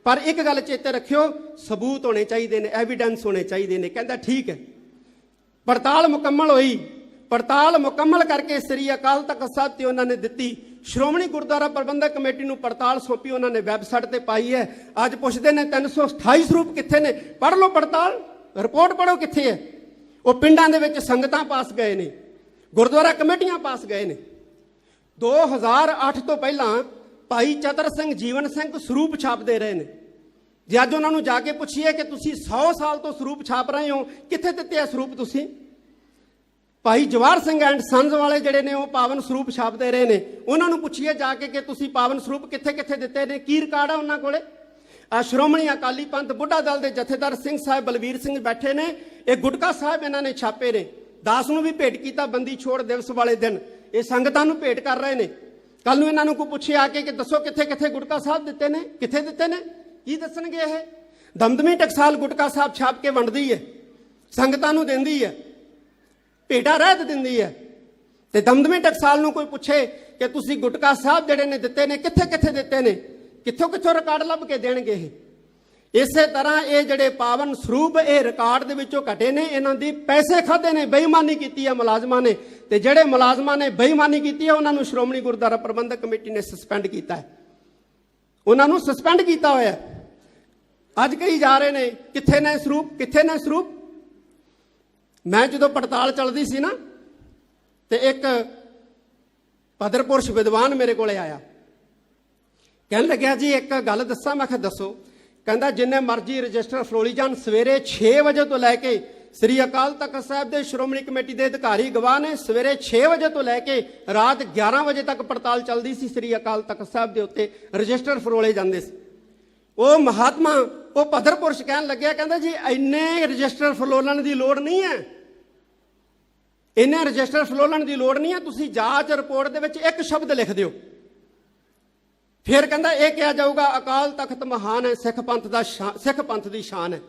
ਪਰ ਇੱਕ ਗੱਲ ਚੇਤੇ ਰੱਖਿਓ, ਸਬੂਤ ਹੋਣੇ ਚਾਹੀਦੇ ਨੇ, ਐਵੀਡੈਂਸ ਹੋਣੇ ਚਾਹੀਦੇ ਨੇ। ਕਹਿੰਦਾ ਠੀਕ ਹੈ। ਪੜਤਾਲ ਮੁਕੰਮਲ ਹੋਈ। ਪੜਤਾਲ ਮੁਕੰਮਲ ਕਰਕੇ ਸ੍ਰੀ ਅਕਾਲ ਤਖਤ ਸਾਹਿਬ ਤੇ ਉਹਨਾਂ ਨੇ ਦਿੱਤੀ। ਸ਼੍ਰੋਮਣੀ ਗੁਰਦੁਆਰਾ ਪ੍ਰਬੰਧਕ ਕਮੇਟੀ ਨੂੰ ਪੜਤਾਲ ਸੌਂਪੀ, ਉਹਨਾਂ ਨੇ ਵੈਬਸਾਈਟ ਤੇ ਪਾਈ ਹੈ। ਅੱਜ ਪੁੱਛਦੇ ਨੇ 328 ਸਰੂਪ ਕਿੱਥੇ ਨੇ? ਪੜ੍ਹ ਲਓ ਪੜਤਾਲ, ਰਿਪੋਰਟ ਪੜ੍ਹੋ ਕਿੱਥੇ ਹੈ। ਉਹ ਪਿੰਡਾਂ ਦੇ ਵਿੱਚ ਸੰਗਤਾਂ ਪਾਸ ਗਏ ਨੇ, ਗੁਰਦੁਆਰਾ ਕਮੇਟੀਆਂ ਪਾਸ ਗਏ ਨੇ। 2008 ਤੋਂ ਪਹਿਲਾਂ ਭਾਈ ਚਤਰ ਸਿੰਘ, ਜੀਵਨ ਸਿੰਘ ਸਰੂਪ ਛਾਪਦੇ ਰਹੇ ਨੇ। ਜੇ ਅੱਜ ਉਹਨਾਂ ਨੂੰ ਜਾ ਕੇ ਪੁੱਛੀਏ ਕਿ ਤੁਸੀਂ 100 ਸਾਲ ਤੋਂ ਸਰੂਪ ਛਾਪ ਰਹੇ ਹੋ, ਕਿੱਥੇ ਦਿੱਤੇ ਆ ਸਰੂਪ ਤੁਸੀਂ? ਭਾਈ ਜਵਾਹਰ ਸਿੰਘ ਐਂਡ ਸੰਸ ਵਾਲੇ ਜਿਹੜੇ ਨੇ ਉਹ ਪਾਵਨ ਸਰੂਪ ਛਾਪਦੇ ਰਹੇ ਨੇ। ਉਹਨਾਂ ਨੂੰ ਪੁੱਛੀਏ ਜਾ ਕੇ ਕਿ ਤੁਸੀਂ ਪਾਵਨ ਸਰੂਪ ਕਿੱਥੇ ਕਿੱਥੇ ਦਿੱਤੇ ਨੇ, ਕੀ ਰਿਕਾਰਡ ਆ ਉਹਨਾਂ ਕੋਲੇ? ਆ ਸ਼੍ਰੋਮਣੀ ਅਕਾਲੀ ਪੰਥ ਬੁੱਢਾ ਦਲ ਦੇ ਜਥੇਦਾਰ ਸਿੰਘ ਸਾਹਿਬ ਬਲਵੀਰ ਸਿੰਘ ਬੈਠੇ ਨੇ। ਇਹ ਗੁਟਕਾ ਸਾਹਿਬ ਇਹਨਾਂ ਨੇ ਛਾਪੇ ਨੇ। ਦਾਸ ਨੂੰ ਵੀ ਭੇਟ ਕੀਤਾ ਬੰਦੀ ਛੋੜ ਦਿਵਸ ਵਾਲੇ ਦਿਨ। ਇਹ ਸੰਗਤਾਂ ਨੂੰ ਭੇਟ ਕਰ ਰਹੇ ਨੇ। ਕੱਲ ਨੂੰ ਇਹਨਾਂ ਨੂੰ ਕੋਈ ਪੁੱਛੇ ਆ ਕੇ ਕਿ ਦੱਸੋ ਕਿੱਥੇ ਕਿੱਥੇ ਗੁਟਕਾ ਸਾਹਿਬ ਦਿੱਤੇ ਨੇ, ਕਿੱਥੇ ਦਿੱਤੇ ਨੇ, ਕੀ ਦੱਸਣਗੇ? ਇਹ ਦਮਦਮੀ ਟਕਸਾਲ ਗੁਟਕਾ ਸਾਹਿਬ ਛਾਪ ਕੇ ਵੰਡਦੀ ਹੈ, ਸੰਗਤਾਂ ਨੂੰ ਦਿੰਦੀ ਹੈ, ਭੇਟਾ ਰਹਿਤ ਦਿੰਦੀ ਹੈ। ਤੇ ਦਮਦਮੀ ਟਕਸਾਲ ਨੂੰ ਕੋਈ ਪੁੱਛੇ ਕਿ ਤੁਸੀਂ ਗੁਟਕਾ ਸਾਹਿਬ ਜਿਹੜੇ ਨੇ ਦਿੱਤੇ ਨੇ, ਕਿੱਥੇ ਕਿੱਥੇ ਦਿੱਤੇ ਨੇ, ਕਿੱਥੋਂ ਕਿੱਥੋਂ ਰਿਕਾਰਡ ਲੱਭ ਕੇ ਦੇਣਗੇ ਇਹ। ਇਸੇ ਤਰ੍ਹਾਂ ਇਹ ਜਿਹੜੇ ਪਾਵਨ ਸਰੂਪ ਇਹ ਰਿਕਾਰਡ ਦੇ ਵਿੱਚੋਂ ਘਟੇ ਨੇ, ਇਹਨਾਂ ਦੀ ਪੈਸੇ ਖਾਦੇ ਨੇ, ਬੇਈਮਾਨੀ ਕੀਤੀ ਹੈ ਮੁਲਾਜ਼ਮਾਂ ਨੇ। ਤੇ ਜਿਹੜੇ ਮੁਲਾਜ਼ਮਾਂ ਨੇ ਬੇਈਮਾਨੀ ਕੀਤੀ ਹੈ ਉਹਨਾਂ ਨੂੰ ਸ਼੍ਰੋਮਣੀ ਗੁਰਦੁਆਰਾ ਪ੍ਰਬੰਧਕ ਕਮੇਟੀ ਨੇ ਸਸਪੈਂਡ ਕੀਤਾ ਹੈ, ਉਹਨਾਂ ਨੂੰ ਸਸਪੈਂਡ ਕੀਤਾ ਹੋਇਆ। ਅੱਜ ਕਹੀ ਜਾ ਰਹੇ ਨੇ ਕਿੱਥੇ ਨੇ ਸਰੂਪ, ਕਿੱਥੇ ਨੇ ਸਰੂਪ। ਮੈਂ ਜਦੋਂ ਪੜਤਾਲ ਚੱਲਦੀ ਸੀ ਨਾ, ਤੇ ਇੱਕ ਪਦਰਪੁਰਸ਼ ਵਿਦਵਾਨ ਮੇਰੇ ਕੋਲੇ ਆਇਆ, ਕਹਿਣ ਲੱਗਿਆ ਜੀ ਇੱਕ ਗੱਲ ਦੱਸਾਂ। ਮੈਂ ਕਿਹਾ ਦੱਸੋ। ਕਹਿੰਦਾ ਜਿੰਨੇ ਮਰਜ਼ੀ ਰਜਿਸਟਰ ਫਰੋਲੀ ਜਾਣ, ਸਵੇਰੇ 6 ਵਜੇ ਤੋਂ ਲੈ ਕੇ ਸ੍ਰੀ ਅਕਾਲ ਤਖਤ ਸਾਹਿਬ ਦੇ ਸ਼੍ਰੋਮਣੀ ਕਮੇਟੀ ਦੇ ਅਧਿਕਾਰੀ ਗਵਾਹ ਨੇ, ਸਵੇਰੇ 6 ਵਜੇ ਤੋਂ ਲੈ ਕੇ ਰਾਤ 11 ਵਜੇ ਤੱਕ ਪੜਤਾਲ ਚੱਲਦੀ ਸੀ ਸ੍ਰੀ ਅਕਾਲ ਤਖਤ ਸਾਹਿਬ ਦੇ ਉੱਤੇ, ਰਜਿਸਟਰ ਫਰੋਲੇ ਜਾਂਦੇ ਸੀ। ਉਹ ਮਹਾਤਮਾ, ਉਹ ਪਦਰਪੁਰਸ਼ ਕਹਿਣ ਲੱਗਿਆ, ਕਹਿੰਦਾ ਜੀ ਇੰਨੇ ਰਜਿਸਟਰ ਫਰੋਲਣ ਦੀ ਲੋੜ ਨਹੀਂ ਹੈ, ਇੰਨੇ ਰਜਿਸਟਰ ਫਰੋਲਣ ਦੀ ਲੋੜ ਨਹੀਂ ਹੈ, ਤੁਸੀਂ ਜਾਂਚ ਰਿਪੋਰਟ ਦੇ ਵਿੱਚ ਇੱਕ ਸ਼ਬਦ ਲਿਖ ਦਿਓ। ਫਿਰ ਕਹਿੰਦਾ ਇਹ ਕਿਹਾ ਜਾਊਗਾ ਅਕਾਲ ਤਖਤ ਮਹਾਨ ਹੈ, ਸਿੱਖ ਪੰਥ ਦੀ ਸ਼ਾਨ ਹੈ।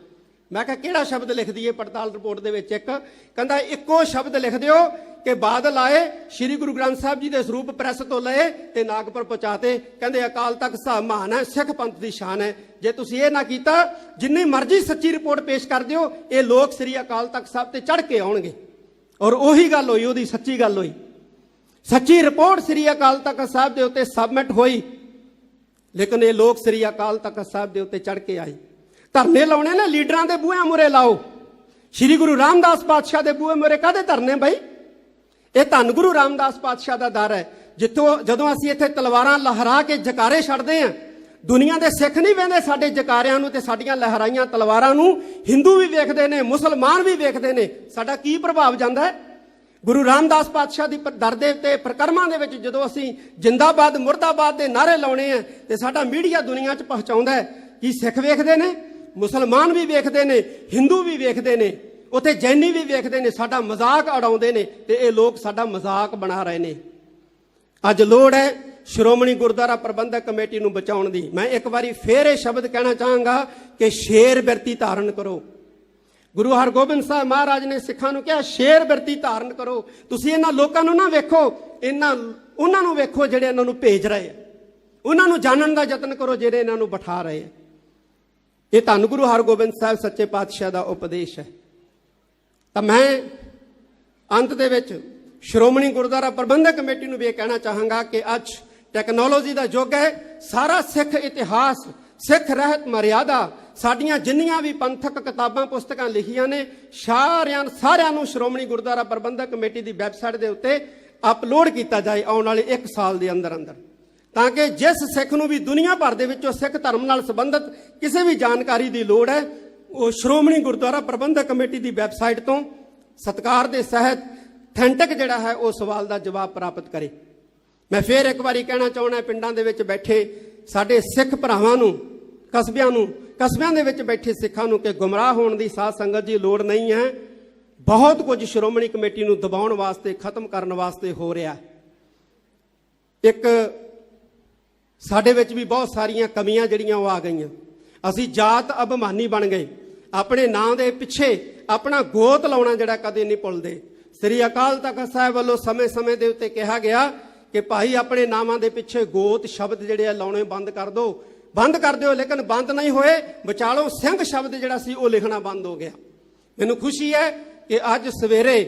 ਮੈਂ ਕਿਹਾ ਕਿਹੜਾ ਸ਼ਬਦ ਲਿਖ ਦਈਏ ਪੜਤਾਲ ਰਿਪੋਰਟ ਦੇ ਵਿੱਚ? ਇੱਕ ਕਹਿੰਦਾ ਇੱਕੋ ਸ਼ਬਦ ਲਿਖ ਦਿਓ ਕਿ ਬਾਦਲ ਆਏ, ਸ੍ਰੀ ਗੁਰੂ ਗ੍ਰੰਥ ਸਾਹਿਬ ਜੀ ਦੇ ਸਰੂਪ ਪ੍ਰੈਸ ਤੋਂ ਲਏ ਤੇ ਨਾਗਪੁਰ ਪਹੁੰਚਾਤੇ। ਕਹਿੰਦੇ ਅਕਾਲ ਤਖਤ ਸਾਹਿਬ ਮਹਾਨ ਹੈ, ਸਿੱਖ ਪੰਥ ਦੀ ਸ਼ਾਨ ਹੈ। ਜੇ ਤੁਸੀਂ ਇਹ ਨਾ ਕੀਤਾ, ਜਿੰਨੀ ਮਰਜ਼ੀ ਸੱਚੀ ਰਿਪੋਰਟ ਪੇਸ਼ ਕਰ ਦਿਓ, ਇਹ ਲੋਕ ਸ੍ਰੀ ਅਕਾਲ ਤਖਤ ਸਾਹਿਬ ਤੇ ਚੜ੍ਹ ਕੇ ਆਉਣਗੇ। ਔਰ ਉਹੀ ਗੱਲ ਹੋਈ, ਉਹਦੀ ਸੱਚੀ ਗੱਲ ਹੋਈ। ਸੱਚੀ ਰਿਪੋਰਟ ਸ੍ਰੀ ਅਕਾਲ ਤਖਤ ਸਾਹਿਬ ਦੇ ਉੱਤੇ ਸਬਮਿਟ ਹੋਈ, ਲੇਕਿਨ ਇਹ ਲੋਕ ਸ੍ਰੀ ਅਕਾਲ ਤਖਤ ਸਾਹਿਬ ਦੇ ਉੱਤੇ ਚੜ੍ਹ ਕੇ ਆਏ। ਧਰਨੇ ਲਾਉਣੇ ਨੇ ਲੀਡਰਾਂ ਦੇ ਬੂਹਿਆਂ ਮੂਹਰੇ ਲਾਓ। ਸ਼੍ਰੀ ਗੁਰੂ ਰਾਮਦਾਸ ਪਾਤਸ਼ਾਹ ਦੇ ਬੂਹੇ ਮੂਹਰੇ ਕਾਹਦੇ ਧਰਨੇ ਬਈ? ਇਹ ਧੰਨ ਗੁਰੂ ਰਾਮਦਾਸ ਪਾਤਸ਼ਾਹ ਦਾ ਦਰ ਹੈ, ਜਿੱਥੋਂ ਜਦੋਂ ਅਸੀਂ ਇੱਥੇ ਤਲਵਾਰਾਂ ਲਹਿਰਾ ਕੇ ਜਕਾਰੇ ਛੱਡਦੇ ਹਾਂ, ਦੁਨੀਆ ਦੇ ਸਿੱਖ ਨਹੀਂ ਵੇਖਦੇ ਸਾਡੇ ਜਕਾਰਿਆਂ ਨੂੰ ਤੇ ਸਾਡੀਆਂ ਲਹਿਰਾਈਆਂ ਤਲਵਾਰਾਂ ਨੂੰ। ਹਿੰਦੂ ਵੀ ਵੇਖਦੇ ਨੇ, ਮੁਸਲਮਾਨ ਵੀ ਵੇਖਦੇ ਨੇ। ਸਾਡਾ ਕੀ ਪ੍ਰਭਾਵ ਜਾਂਦਾ ਹੈ? ਗੁਰੂ ਰਾਮਦਾਸ ਪਾਤਸ਼ਾਹ ਦੀ ਦਰ ਦੇ ਉੱਤੇ ਪ੍ਰਕਰਮਾਂ ਦੇ ਵਿੱਚ ਜਦੋਂ ਅਸੀਂ ਜਿੰਦਾਬਾਦ ਮੁਰਦਾਬਾਦ ਦੇ ਨਾਅਰੇ ਲਾਉਣੇ ਆ ਤੇ ਸਾਡਾ ਮੀਡੀਆ ਦੁਨੀਆ 'ਚ ਪਹੁੰਚਾਉਂਦਾ ਹੈ। ਕੀ ਸਿੱਖ ਵੇਖਦੇ ਨੇ? ਮੁਸਲਮਾਨ ਵੀ ਵੇਖਦੇ ਨੇ, ਹਿੰਦੂ ਵੀ ਵੇਖਦੇ ਨੇ, ਉੱਥੇ ਜੈਨੀ ਵੀ ਵੇਖਦੇ ਨੇ, ਸਾਡਾ ਮਜ਼ਾਕ ਉਡਾਉਂਦੇ ਨੇ ਤੇ ਇਹ ਲੋਕ ਸਾਡਾ ਮਜ਼ਾਕ ਬਣਾ ਰਹੇ ਨੇ। ਅੱਜ ਲੋੜ ਹੈ ਸ਼੍ਰੋਮਣੀ ਗੁਰਦੁਆਰਾ ਪ੍ਰਬੰਧਕ ਕਮੇਟੀ ਨੂੰ ਬਚਾਉਣ ਦੀ। ਮੈਂ ਇੱਕ ਵਾਰੀ ਫੇਰ ਇਹ ਸ਼ਬਦ ਕਹਿਣਾ ਚਾਹਾਂਗਾ ਕਿ ਸ਼ੇਰ ਬਿਰਤੀ ਧਾਰਨ ਕਰੋ। ਗੁਰੂ ਹਰਗੋਬਿੰਦ ਸਾਹਿਬ ਮਹਾਰਾਜ ਨੇ ਸਿੱਖਾਂ ਨੂੰ ਕਿਹਾ ਸ਼ੇਰ ਬਿਰਤੀ ਧਾਰਨ ਕਰੋ। ਤੁਸੀਂ ਇਹਨਾਂ ਲੋਕਾਂ ਨੂੰ ਨਾ ਵੇਖੋ, ਉਹਨਾਂ ਨੂੰ ਵੇਖੋ ਜਿਹੜੇ ਇਹਨਾਂ ਨੂੰ ਭੇਜ ਰਹੇ ਆ, ਉਹਨਾਂ ਨੂੰ ਜਾਣਨ ਦਾ ਯਤਨ ਕਰੋ ਜਿਹੜੇ ਇਹਨਾਂ ਨੂੰ ਬਿਠਾ ਰਹੇ ਆ। ਇਹ ਧੰਨ ਗੁਰੂ ਹਰਗੋਬਿੰਦ ਸਾਹਿਬ ਸੱਚੇ ਪਾਤਸ਼ਾਹ ਦਾ ਉਪਦੇਸ਼ ਹੈ। ਤਾਂ ਮੈਂ ਅੰਤ ਦੇ ਵਿੱਚ ਸ਼੍ਰੋਮਣੀ ਗੁਰਦੁਆਰਾ ਪ੍ਰਬੰਧਕ ਕਮੇਟੀ ਨੂੰ ਵੀ ਇਹ ਕਹਿਣਾ ਚਾਹਾਂਗਾ ਕਿ ਅੱਜ ਟੈਕਨੋਲੋਜੀ ਦਾ ਯੁੱਗ ਹੈ। ਸਾਰਾ ਸਿੱਖ ਇਤਿਹਾਸ, ਸਿੱਖ ਰਹਿਤ ਮਰਿਆਦਾ, ਸਾਡੀਆਂ ਜਿੰਨੀਆਂ ਵੀ ਪੰਥਕ ਕਿਤਾਬਾਂ ਪੁਸਤਕਾਂ ਲਿਖੀਆਂ ਨੇ ਸਾਰਿਆਂ ਨੂੰ ਸ਼੍ਰੋਮਣੀ ਗੁਰਦੁਆਰਾ ਪ੍ਰਬੰਧਕ ਕਮੇਟੀ ਦੀ ਵੈਬਸਾਈਟ ਦੇ ਉੱਤੇ ਅਪਲੋਡ ਕੀਤਾ ਜਾਏ ਆਉਣ ਵਾਲੇ 1 ਸਾਲ ਦੇ ਅੰਦਰ ਅੰਦਰ, ਤਾਂ ਕਿ ਜਿਸ ਸਿੱਖ ਨੂੰ ਵੀ ਦੁਨੀਆ ਭਰ ਦੇ ਵਿੱਚੋਂ ਸਿੱਖ ਧਰਮ ਨਾਲ ਸੰਬੰਧਿਤ ਕਿਸੇ ਵੀ ਜਾਣਕਾਰੀ ਦੀ ਲੋੜ ਹੈ, ਉਹ ਸ਼੍ਰੋਮਣੀ ਗੁਰਦੁਆਰਾ ਪ੍ਰਬੰਧਕ ਕਮੇਟੀ ਦੀ ਵੈਬਸਾਈਟ ਤੋਂ ਸਤਿਕਾਰ ਦੇ ਸਹਿਤ ਅਥੈਂਟਿਕ ਜਿਹੜਾ ਹੈ ਉਹ ਸਵਾਲ ਦਾ ਜਵਾਬ ਪ੍ਰਾਪਤ ਕਰੇ। ਮੈਂ ਫੇਰ ਇੱਕ ਵਾਰੀ ਕਹਿਣਾ ਚਾਹੁੰਦਾ, ਪਿੰਡਾਂ ਦੇ ਵਿੱਚ ਬੈਠੇ ਸਾਡੇ ਸਿੱਖ ਭਰਾਵਾਂ ਨੂੰ, ਕਸਬਿਆਂ ਦੇ ਵਿੱਚ ਬੈਠੇ ਸਿੱਖਾਂ ਨੂੰ ਕਿ ਗੁੰਮਰਾਹ ਹੋਣ ਦੀ ਸਾਧ ਸੰਗਤ ਦੀ ਲੋੜ ਨਹੀਂ ਹੈ। ਬਹੁਤ ਕੁਝ ਸ਼੍ਰੋਮਣੀ ਕਮੇਟੀ ਨੂੰ ਦਬਾਉਣ ਵਾਸਤੇ, ਖਤਮ ਕਰਨ ਵਾਸਤੇ ਹੋ ਰਿਹਾ। ਇੱਕ ਸਾਡੇ ਵਿੱਚ ਵੀ ਬਹੁਤ ਸਾਰੀਆਂ ਕਮੀਆਂ ਜਿਹੜੀਆਂ ਉਹ ਆ ਗਈਆਂ। ਅਸੀਂ ਜਾਤ ਅਭਿਮਾਨੀ ਬਣ ਗਏ। ਆਪਣੇ ਨਾਂ ਦੇ ਪਿੱਛੇ ਆਪਣਾ ਗੋਤ ਲਾਉਣਾ ਜਿਹੜਾ ਕਦੇ ਨਹੀਂ ਭੁੱਲਦੇ। ਸ੍ਰੀ ਅਕਾਲ ਤਖਤ ਸਾਹਿਬ ਵੱਲੋਂ ਸਮੇਂ-ਸਮੇਂ ਦੇ ਉੱਤੇ ਕਿਹਾ ਗਿਆ ਕਿ ਭਾਈ ਆਪਣੇ ਨਾਵਾਂ ਦੇ ਪਿੱਛੇ ਗੋਤ ਸ਼ਬਦ ਜਿਹੜੇ ਆ ਲਾਉਣੇ ਬੰਦ ਕਰ ਦਿਓ। ਲੇਕਿਨ ਬੰਦ ਨਹੀਂ ਹੋਏ। ਵਿਚਾਲੋਂ ਸਿੰਘ ਸ਼ਬਦ ਜਿਹੜਾ ਸੀ ਉਹ ਲਿਖਣਾ ਬੰਦ ਹੋ ਗਿਆ। ਮੈਨੂੰ ਖੁਸ਼ੀ ਹੈ ਕਿ ਅੱਜ ਸਵੇਰੇ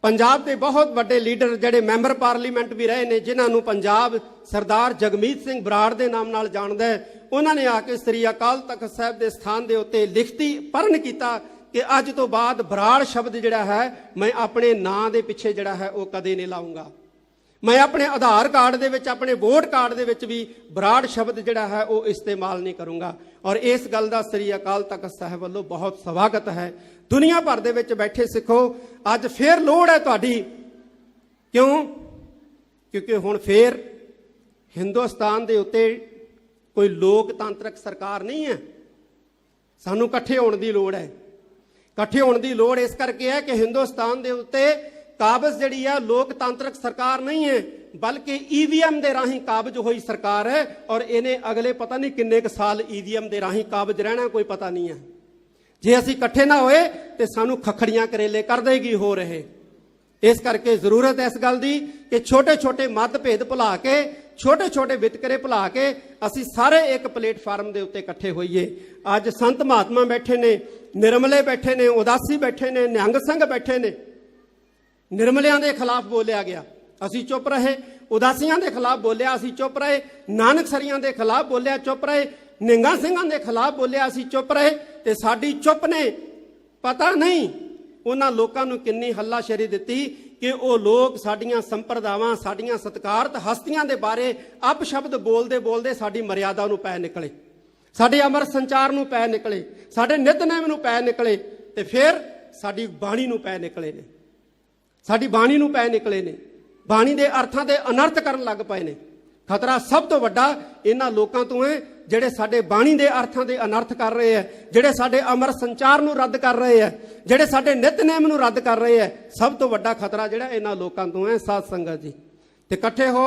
ਪੰਜਾਬ ਦੇ ਬਹੁਤ ਵੱਡੇ ਲੀਡਰ ਜਿਹੜੇ ਮੈਂਬਰ ਪਾਰਲੀਮੈਂਟ ਵੀ ਰਹੇ ਨੇ, ਜਿਨ੍ਹਾਂ ਨੂੰ ਪੰਜਾਬ ਸਰਦਾਰ ਜਗਮੀਤ ਸਿੰਘ ਬਰਾੜ ਦੇ ਨਾਮ ਨਾਲ ਜਾਣਦਾ ਹੈ, ਉਹਨਾਂ ਨੇ ਆ ਕੇ ਸ੍ਰੀ ਅਕਾਲ ਤਖਤ ਸਾਹਿਬ ਦੇ ਸਥਾਨ ਦੇ ਉੱਤੇ ਲਿਖਤੀ ਪਰਨ ਕੀਤਾ ਕਿ ਅੱਜ ਤੋਂ ਬਾਅਦ ਬਰਾੜ ਸ਼ਬਦ ਜਿਹੜਾ ਹੈ ਮੈਂ ਆਪਣੇ ਨਾਂ ਦੇ ਪਿੱਛੇ ਜਿਹੜਾ ਹੈ ਉਹ ਕਦੇ ਨਹੀਂ ਲਾਉਂਗਾ। ਮੈਂ ਆਪਣੇ ਆਧਾਰ ਕਾਰਡ ਦੇ ਵਿੱਚ, ਆਪਣੇ ਵੋਟ ਕਾਰਡ ਦੇ ਵਿੱਚ ਵੀ ਬਰਾੜ ਸ਼ਬਦ ਜਿਹੜਾ ਹੈ ਉਹ ਇਸਤੇਮਾਲ ਨਹੀਂ ਕਰੂੰਗਾ। ਔਰ ਇਸ ਗੱਲ ਦਾ ਸ੍ਰੀ ਅਕਾਲ ਤਖਤ ਸਾਹਿਬ ਵੱਲੋਂ ਬਹੁਤ ਸਵਾਗਤ ਹੈ। ਦੁਨੀਆ ਭਰ ਦੇ ਵਿੱਚ ਬੈਠੇ ਸਿੱਖੋ, ਅੱਜ ਫੇਰ ਲੋੜ ਹੈ ਤੁਹਾਡੀ। ਕਿਉਂਕਿ ਹੁਣ ਫੇਰ ਹਿੰਦੁਸਤਾਨ ਦੇ ਉੱਤੇ ਕੋਈ ਲੋਕਤਾਂਤਰਿਕ ਸਰਕਾਰ ਨਹੀਂ ਹੈ। ਸਾਨੂੰ ਇਕੱਠੇ ਹੋਣ ਦੀ ਲੋੜ ਹੈ। ਇਕੱਠੇ ਹੋਣ ਦੀ ਲੋੜ ਇਸ ਕਰਕੇ ਹੈ ਕਿ ਹਿੰਦੁਸਤਾਨ ਦੇ ਉੱਤੇ ਕਾਬਜ਼ ਜਿਹੜੀ ਹੈ ਲੋਕਤਾਂਤਰਿਕ ਸਰਕਾਰ ਨਹੀਂ ਹੈ, ਬਲਕਿ ਈਵੀਐਮ ਦੇ ਰਾਹੀਂ ਕਾਬਜ਼ ਹੋਈ ਸਰਕਾਰ ਹੈ। ਔਰ ਇਹਨੇ ਅਗਲੇ ਪਤਾ ਨਹੀਂ ਕਿੰਨੇ ਕੁ ਸਾਲ ਈਵੀਐਮ ਦੇ ਰਾਹੀਂ ਕਾਬਜ਼ ਰਹਿਣਾ, ਕੋਈ ਪਤਾ ਨਹੀਂ ਹੈ। ਜੇ ਅਸੀਂ ਇਕੱਠੇ ਨਾ ਹੋਏ ਤੇ ਸਾਨੂੰ ਖੱਖੜੀਆਂ ਕਰੇਲੇ ਕਰ ਦੇਗੀ ਹੋ ਰਹੇ। ਇਸ ਕਰਕੇ ਜ਼ਰੂਰਤ ਹੈ ਇਸ ਗੱਲ ਦੀ ਕਿ ਛੋਟੇ-ਛੋਟੇ ਮਤਭੇਦ ਭੁਲਾ ਕੇ, ਛੋਟੇ-ਛੋਟੇ ਵਿਤਕਰੇ ਭੁਲਾ ਕੇ ਅਸੀਂ ਸਾਰੇ ਇੱਕ ਪਲੇਟਫਾਰਮ ਦੇ ਉੱਤੇ ਇਕੱਠੇ ਹੋਈਏ। ਅੱਜ ਸੰਤ ਮਹਾਤਮਾ ਬੈਠੇ ਨੇ, ਨਿਰਮਲੇ ਬੈਠੇ ਨੇ, ਉਦਾਸੀ ਬੈਠੇ ਨੇ, ਨਿਹੰਗ ਸਿੰਘ ਬੈਠੇ ਨੇ। ਨਿਰਮਲਿਆਂ ਦੇ ਖਿਲਾਫ ਬੋਲਿਆ ਗਿਆ, ਅਸੀਂ ਚੁੱਪ ਰਹੇ। ਉਦਾਸੀਆਂ ਦੇ ਖਿਲਾਫ ਬੋਲਿਆ, ਅਸੀਂ ਚੁੱਪ ਰਹੇ। ਨਾਨਕਸਰੀਆਂ ਦੇ ਖਿਲਾਫ ਬੋਲਿਆ, ਚੁੱਪ ਰਹੇ। ਨਿਹੰਗਾਂ ਸਿੰਘਾਂ ਦੇ ਖਿਲਾਫ ਬੋਲਿਆ, ਅਸੀਂ ਚੁੱਪ ਰਹੇ। ਤੇ ਸਾਡੀ ਚੁੱਪ ਨੇ ਪਤਾ ਨਹੀਂ ਉਹਨਾਂ ਲੋਕਾਂ ਨੂੰ ਕਿੰਨੀ ਹੱਲਾਸ਼ੇਰੀ ਦਿੱਤੀ ਕਿ ਉਹ ਲੋਕ ਸਾਡੀਆਂ ਸੰਪਰਦਾਵਾਂ, ਸਾਡੀਆਂ ਸਤਿਕਾਰਤ ਹਸਤੀਆਂ ਦੇ ਬਾਰੇ ਅਪਸ਼ਬਦ ਬੋਲਦੇ ਸਾਡੀ ਮਰਿਆਦਾ ਨੂੰ ਪੈ ਨਿਕਲੇ, ਸਾਡੇ ਅਮਰ ਸੰਚਾਰ ਨੂੰ ਪੈ ਨਿਕਲੇ, ਸਾਡੇ ਨਿਤਨੇਮ ਨੂੰ ਪੈ ਨਿਕਲੇ, ਤੇ ਫਿਰ ਸਾਡੀ ਬਾਣੀ ਨੂੰ ਪੈ ਨਿਕਲੇ ਨੇ। ਸਾਡੀ ਬਾਣੀ ਨੂੰ ਪੈ ਨਿਕਲੇ ਨੇ, ਬਾਣੀ ਦੇ ਅਰਥਾਂ ਦੇ ਅਨਰਥ ਕਰਨ ਲੱਗ ਪਏ ਨੇ। ਖਤਰਾ ਸਭ ਤੋਂ ਵੱਡਾ ਇਹਨਾਂ ਲੋਕਾਂ ਤੋਂ ਹੈ ਜਿਹੜੇ ਸਾਡੇ ਬਾਣੀ ਦੇ ਅਰਥਾਂ ਦੇ ਅਨਰਥ ਕਰ ਰਹੇ ਹੈ, ਜਿਹੜੇ ਸਾਡੇ ਅਮਰ ਸੰਚਾਰ ਨੂੰ ਰੱਦ ਕਰ ਰਹੇ ਹੈ, ਜਿਹੜੇ ਸਾਡੇ ਨਿਤਨੇਮ ਨੂੰ ਰੱਦ ਕਰ ਰਹੇ ਹੈ। ਸਭ ਤੋਂ ਵੱਡਾ ਖਤਰਾ ਜਿਹੜਾ ਇਹਨਾਂ ਲੋਕਾਂ ਤੋਂ ਹੈ। ਸਾਧ ਸੰਗਤ ਜੀ, ਤੇ ਇਕੱਠੇ ਹੋ।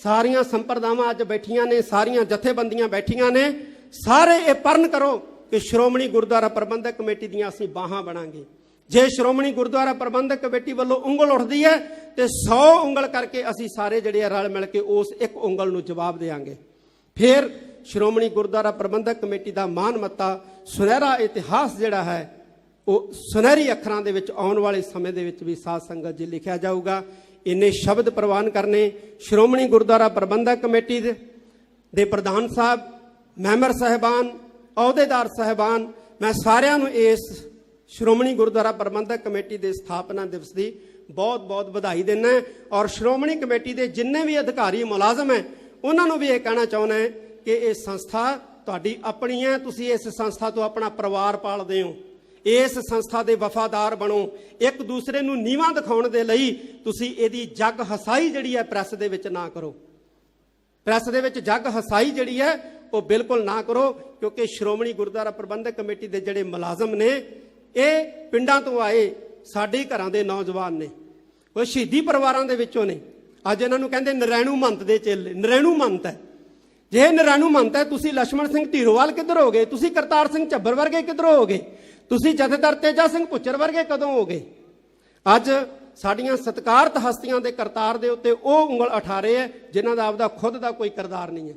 ਸਾਰੀਆਂ ਸੰਪਰਦਾਵਾਂ ਅੱਜ ਬੈਠੀਆਂ ਨੇ, ਸਾਰੀਆਂ ਜਥੇਬੰਦੀਆਂ ਬੈਠੀਆਂ ਨੇ। ਸਾਰੇ ਇਹ ਪਰਨ ਕਰੋ ਕਿ ਸ਼੍ਰੋਮਣੀ ਗੁਰਦੁਆਰਾ ਪ੍ਰਬੰਧਕ ਕਮੇਟੀ ਦੀਆਂ ਅਸੀਂ ਬਾਹਾਂ ਬਣਾਂਗੇ। ਜੇ ਸ਼੍ਰੋਮਣੀ ਗੁਰਦੁਆਰਾ ਪ੍ਰਬੰਧਕ ਕਮੇਟੀ ਵੱਲੋਂ ਉਂਗਲ ਉੱਠਦੀ ਹੈ ਤੇ 100 ਉਂਗਲ ਕਰਕੇ ਅਸੀਂ ਸਾਰੇ ਜਿਹੜੇ ਰਲ ਮਿਲ ਕੇ ਉਸ ਇੱਕ ਉਂਗਲ ਨੂੰ ਜਵਾਬ ਦੇਵਾਂਗੇ। ਫਿਰ ਸ਼੍ਰੋਮਣੀ ਗੁਰਦੁਆਰਾ ਪ੍ਰਬੰਧਕ ਕਮੇਟੀ ਦਾ ਮਾਨ ਮੱਤਾ, ਸੁਨਹਿਰਾ ਇਤਿਹਾਸ ਜਿਹੜਾ ਹੈ ਉਹ ਸੁਨਹਿਰੀ ਅੱਖਰਾਂ ਦੇ ਵਿੱਚ ਆਉਣ ਵਾਲੇ ਸਮੇਂ ਦੇ ਵਿੱਚ ਵੀ ਸਾਧ ਸੰਗਤ ਜੀ ਲਿਖਿਆ ਜਾਊਗਾ। ਇੰਨੇ ਸ਼ਬਦ ਪ੍ਰਵਾਨ ਕਰਨੇ ਸ਼੍ਰੋਮਣੀ ਗੁਰਦੁਆਰਾ ਪ੍ਰਬੰਧਕ ਕਮੇਟੀ ਦੇ ਪ੍ਰਧਾਨ ਸਾਹਿਬ, ਮੈਂਬਰ ਸਾਹਿਬਾਨ ਅਹੁਦੇਦਾਰ ਸਾਹਿਬਾਨ, ਮੈਂ ਸਾਰਿਆਂ ਨੂੰ ਇਸ ਸ਼੍ਰੋਮਣੀ ਗੁਰਦੁਆਰਾ ਪ੍ਰਬੰਧਕ ਕਮੇਟੀ ਦੇ ਸਥਾਪਨਾ ਦਿਵਸ ਦੀ ਬਹੁਤ ਬਹੁਤ ਵਧਾਈ ਦਿੰਦਾ ਔਰ ਸ਼੍ਰੋਮਣੀ ਕਮੇਟੀ ਦੇ ਜਿੰਨੇ ਵੀ ਅਧਿਕਾਰੀ ਮੁਲਾਜ਼ਮ ਹੈ ਉਹਨਾਂ ਨੂੰ ਵੀ ਇਹ ਕਹਿਣਾ ਚਾਹੁੰਦਾ ਕਿ ਇਹ ਸੰਸਥਾ ਤੁਹਾਡੀ ਆਪਣੀ ਹੈ, ਤੁਸੀਂ ਇਸ ਸੰਸਥਾ ਤੋਂ ਆਪਣਾ ਪਰਿਵਾਰ ਪਾਲਦੇ ਹੋ। ਇਸ ਸੰਸਥਾ ਦੇ ਵਫਾਦਾਰ ਬਣੋ। ਇੱਕ ਦੂਸਰੇ ਨੂੰ ਨੀਵਾਂ ਦਿਖਾਉਣ ਦੇ ਲਈ ਤੁਸੀਂ ਇਹਦੀ ਜੱਗ ਹਸਾਈ ਜਿਹੜੀ ਹੈ ਪ੍ਰੈਸ ਦੇ ਵਿੱਚ ਨਾ ਕਰੋ। ਪ੍ਰੈਸ ਦੇ ਵਿੱਚ ਜੱਗ ਹਸਾਈ ਜਿਹੜੀ ਹੈ ਉਹ ਬਿਲਕੁਲ ਨਾ ਕਰੋ, ਕਿਉਂਕਿ ਸ਼੍ਰੋਮਣੀ ਗੁਰਦੁਆਰਾ ਪ੍ਰਬੰਧਕ ਕਮੇਟੀ ਦੇ ਜਿਹੜੇ ਮੁਲਾਜ਼ਮ ਨੇ ਇਹ ਪਿੰਡਾਂ ਤੋਂ ਆਏ ਸਾਡੇ ਘਰਾਂ ਦੇ ਨੌਜਵਾਨ ਨੇ, ਉਹ ਸ਼ਹੀਦੀ ਪਰਿਵਾਰਾਂ ਦੇ ਵਿੱਚੋਂ ਨੇ। ਅੱਜ ਇਹਨਾਂ ਨੂੰ ਕਹਿੰਦੇ ਨਰੈਣੂ ਮੰਤ ਦੇ ਚੇਲੇ। ਨਰੈਣੂ ਮੰਤ ਹੈ, ਜੇ ਨਰੈਣੂ ਮੰਤ ਹੈ ਤੁਸੀਂ ਲਛਮਣ ਸਿੰਘ ਢੀਰੋਵਾਲ ਕਿੱਧਰ ਹੋ ਗਏ? ਤੁਸੀਂ ਕਰਤਾਰ ਸਿੰਘ ਝੱਬਰ ਵਰਗੇ ਕਿੱਧਰੋਂ ਹੋ ਗਏ? ਤੁਸੀਂ ਜਥੇਦਾਰ ਤੇਜਾ ਸਿੰਘ ਭੁੱਚਰ ਵਰਗੇ ਕਦੋਂ ਹੋ ਗਏ? ਅੱਜ ਸਾਡੀਆਂ ਸਤਿਕਾਰਤ ਹਸਤੀਆਂ ਦੇ ਕਰਤਾਰ ਦੇ ਉੱਤੇ ਉਹ ਉਂਗਲ ਉਠਾ ਰਹੇ ਹੈ ਜਿਨ੍ਹਾਂ ਦਾ ਆਪਦਾ ਖੁਦ ਦਾ ਕੋਈ ਕਿਰਦਾਰ ਨਹੀਂ ਹੈ।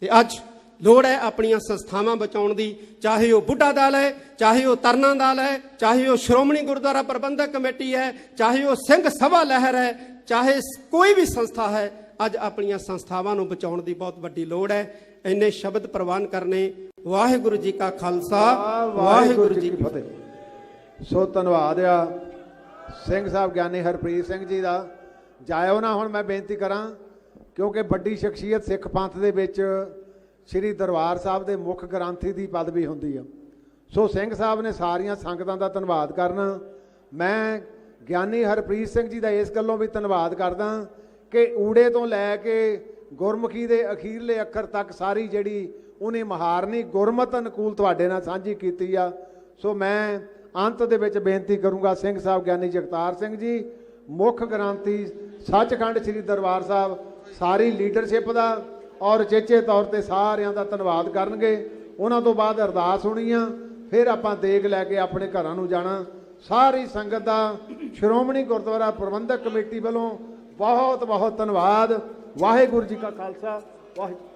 ਤੇ ਅੱਜ ਲੋੜ ਹੈ ਆਪਣੀਆਂ ਸੰਸਥਾਵਾਂ ਬਚਾਉਣ ਦੀ, ਚਾਹੇ ਉਹ ਬੁੱਢਾ ਦਲ ਹੈ, ਚਾਹੇ ਉਹ ਤਰਨਾ ਦਲ ਹੈ, ਚਾਹੇ ਉਹ ਸ਼੍ਰੋਮਣੀ ਗੁਰਦੁਆਰਾ ਪ੍ਰਬੰਧਕ ਕਮੇਟੀ ਹੈ, ਚਾਹੇ ਉਹ ਸਿੰਘ ਸਭਾ ਲਹਿਰ ਹੈ, ਚਾਹੇ ਕੋਈ ਵੀ ਸੰਸਥਾ ਹੈ। ਅੱਜ ਆਪਣੀਆਂ ਸੰਸਥਾਵਾਂ ਨੂੰ ਬਚਾਉਣ ਦੀ ਬਹੁਤ ਵੱਡੀ ਲੋੜ ਹੈ। ਇੰਨੇ ਸ਼ਬਦ ਪ੍ਰਵਾਨ ਕਰਨੇ। ਵਾਹਿਗੁਰੂ ਜੀ ਕਾ ਖਾਲਸਾ, ਵਾਹਿਗੁਰੂ ਜੀ ਕੀ ਫਤਿਹ। ਸੋ ਧੰਨਵਾਦ ਆ ਸਿੰਘ ਸਾਹਿਬ ਗਿਆਨੀ ਹਰਪ੍ਰੀਤ ਸਿੰਘ ਜੀ ਦਾ। ਜਾਇਓ ਨਾ ਹੁਣ ਮੈਂ ਬੇਨਤੀ ਕਰਾਂ, ਕਿਉਂਕਿ ਵੱਡੀ ਸ਼ਖਸੀਅਤ ਸਿੱਖ ਪੰਥ ਦੇ ਵਿੱਚ ਸ੍ਰੀ ਦਰਬਾਰ ਸਾਹਿਬ ਦੇ ਮੁੱਖ ਗ੍ਰੰਥੀ ਦੀ ਪਦਵੀ ਹੁੰਦੀ ਆ। ਸੋ ਸਿੰਘ ਸਾਹਿਬ ਨੇ ਸਾਰੀਆਂ ਸੰਗਤਾਂ ਦਾ ਧੰਨਵਾਦ ਕਰਨਾ। ਮੈਂ ਗਿਆਨੀ ਹਰਪ੍ਰੀਤ ਸਿੰਘ ਜੀ ਦਾ ਇਸ ਗੱਲੋਂ ਵੀ ਧੰਨਵਾਦ ਕਰਦਾ ਕਿ ਊੜੇ ਤੋਂ ਲੈ ਕੇ ਗੁਰਮੁਖੀ ਦੇ ਅਖੀਰਲੇ ਅੱਖਰ ਤੱਕ ਸਾਰੀ ਜਿਹੜੀ ਉਹਨੇ ਮਹਾਰਨੀ ਗੁਰਮਤ ਅਨੁਕੂਲ ਤੁਹਾਡੇ ਨਾਲ ਸਾਂਝੀ ਕੀਤੀ ਆ। ਸੋ ਮੈਂ ਅੰਤ ਦੇ ਵਿੱਚ ਬੇਨਤੀ ਕਰੂੰਗਾ, ਸਿੰਘ ਸਾਹਿਬ ਗਿਆਨੀ ਜਗਤਾਰ ਸਿੰਘ ਜੀ ਮੁੱਖ ਗ੍ਰੰਥੀ ਸੱਚਖੰਡ ਸ੍ਰੀ ਦਰਬਾਰ ਸਾਹਿਬ ਸਾਰੀ ਲੀਡਰਸ਼ਿਪ ਦਾ ਔਰ ਚੇਚੇ ਤੌਰ ਤੇ ਸਾਰਿਆਂ ਦਾ ਧੰਨਵਾਦ ਕਰਨਗੇ। ਉਹਨਾਂ ਤੋਂ ਬਾਅਦ ਅਰਦਾਸ ਹੋਣੀ ਆ, ਫਿਰ ਆਪਾਂ ਦੇਗ ਲੈ ਕੇ ਆਪਣੇ ਘਰਾਂ ਨੂੰ ਜਾਣਾ। ਸਾਰੀ ਸੰਗਤ ਦਾ ਸ਼੍ਰੋਮਣੀ ਗੁਰਦੁਆਰਾ ਪ੍ਰਬੰਧਕ ਕਮੇਟੀ ਵੱਲੋਂ ਬਹੁਤ ਬਹੁਤ ਧੰਨਵਾਦ। ਵਾਹਿਗੁਰੂ ਜੀ ਕਾ ਖਾਲਸਾ, ਵਾਹਿਗੁਰੂ।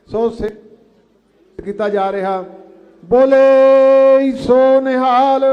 ਸੋ ਕੀਤਾ ਜਾ ਰਿਹਾ ਬੋਲੇ ਸੋ ਨਿਹਾਲ।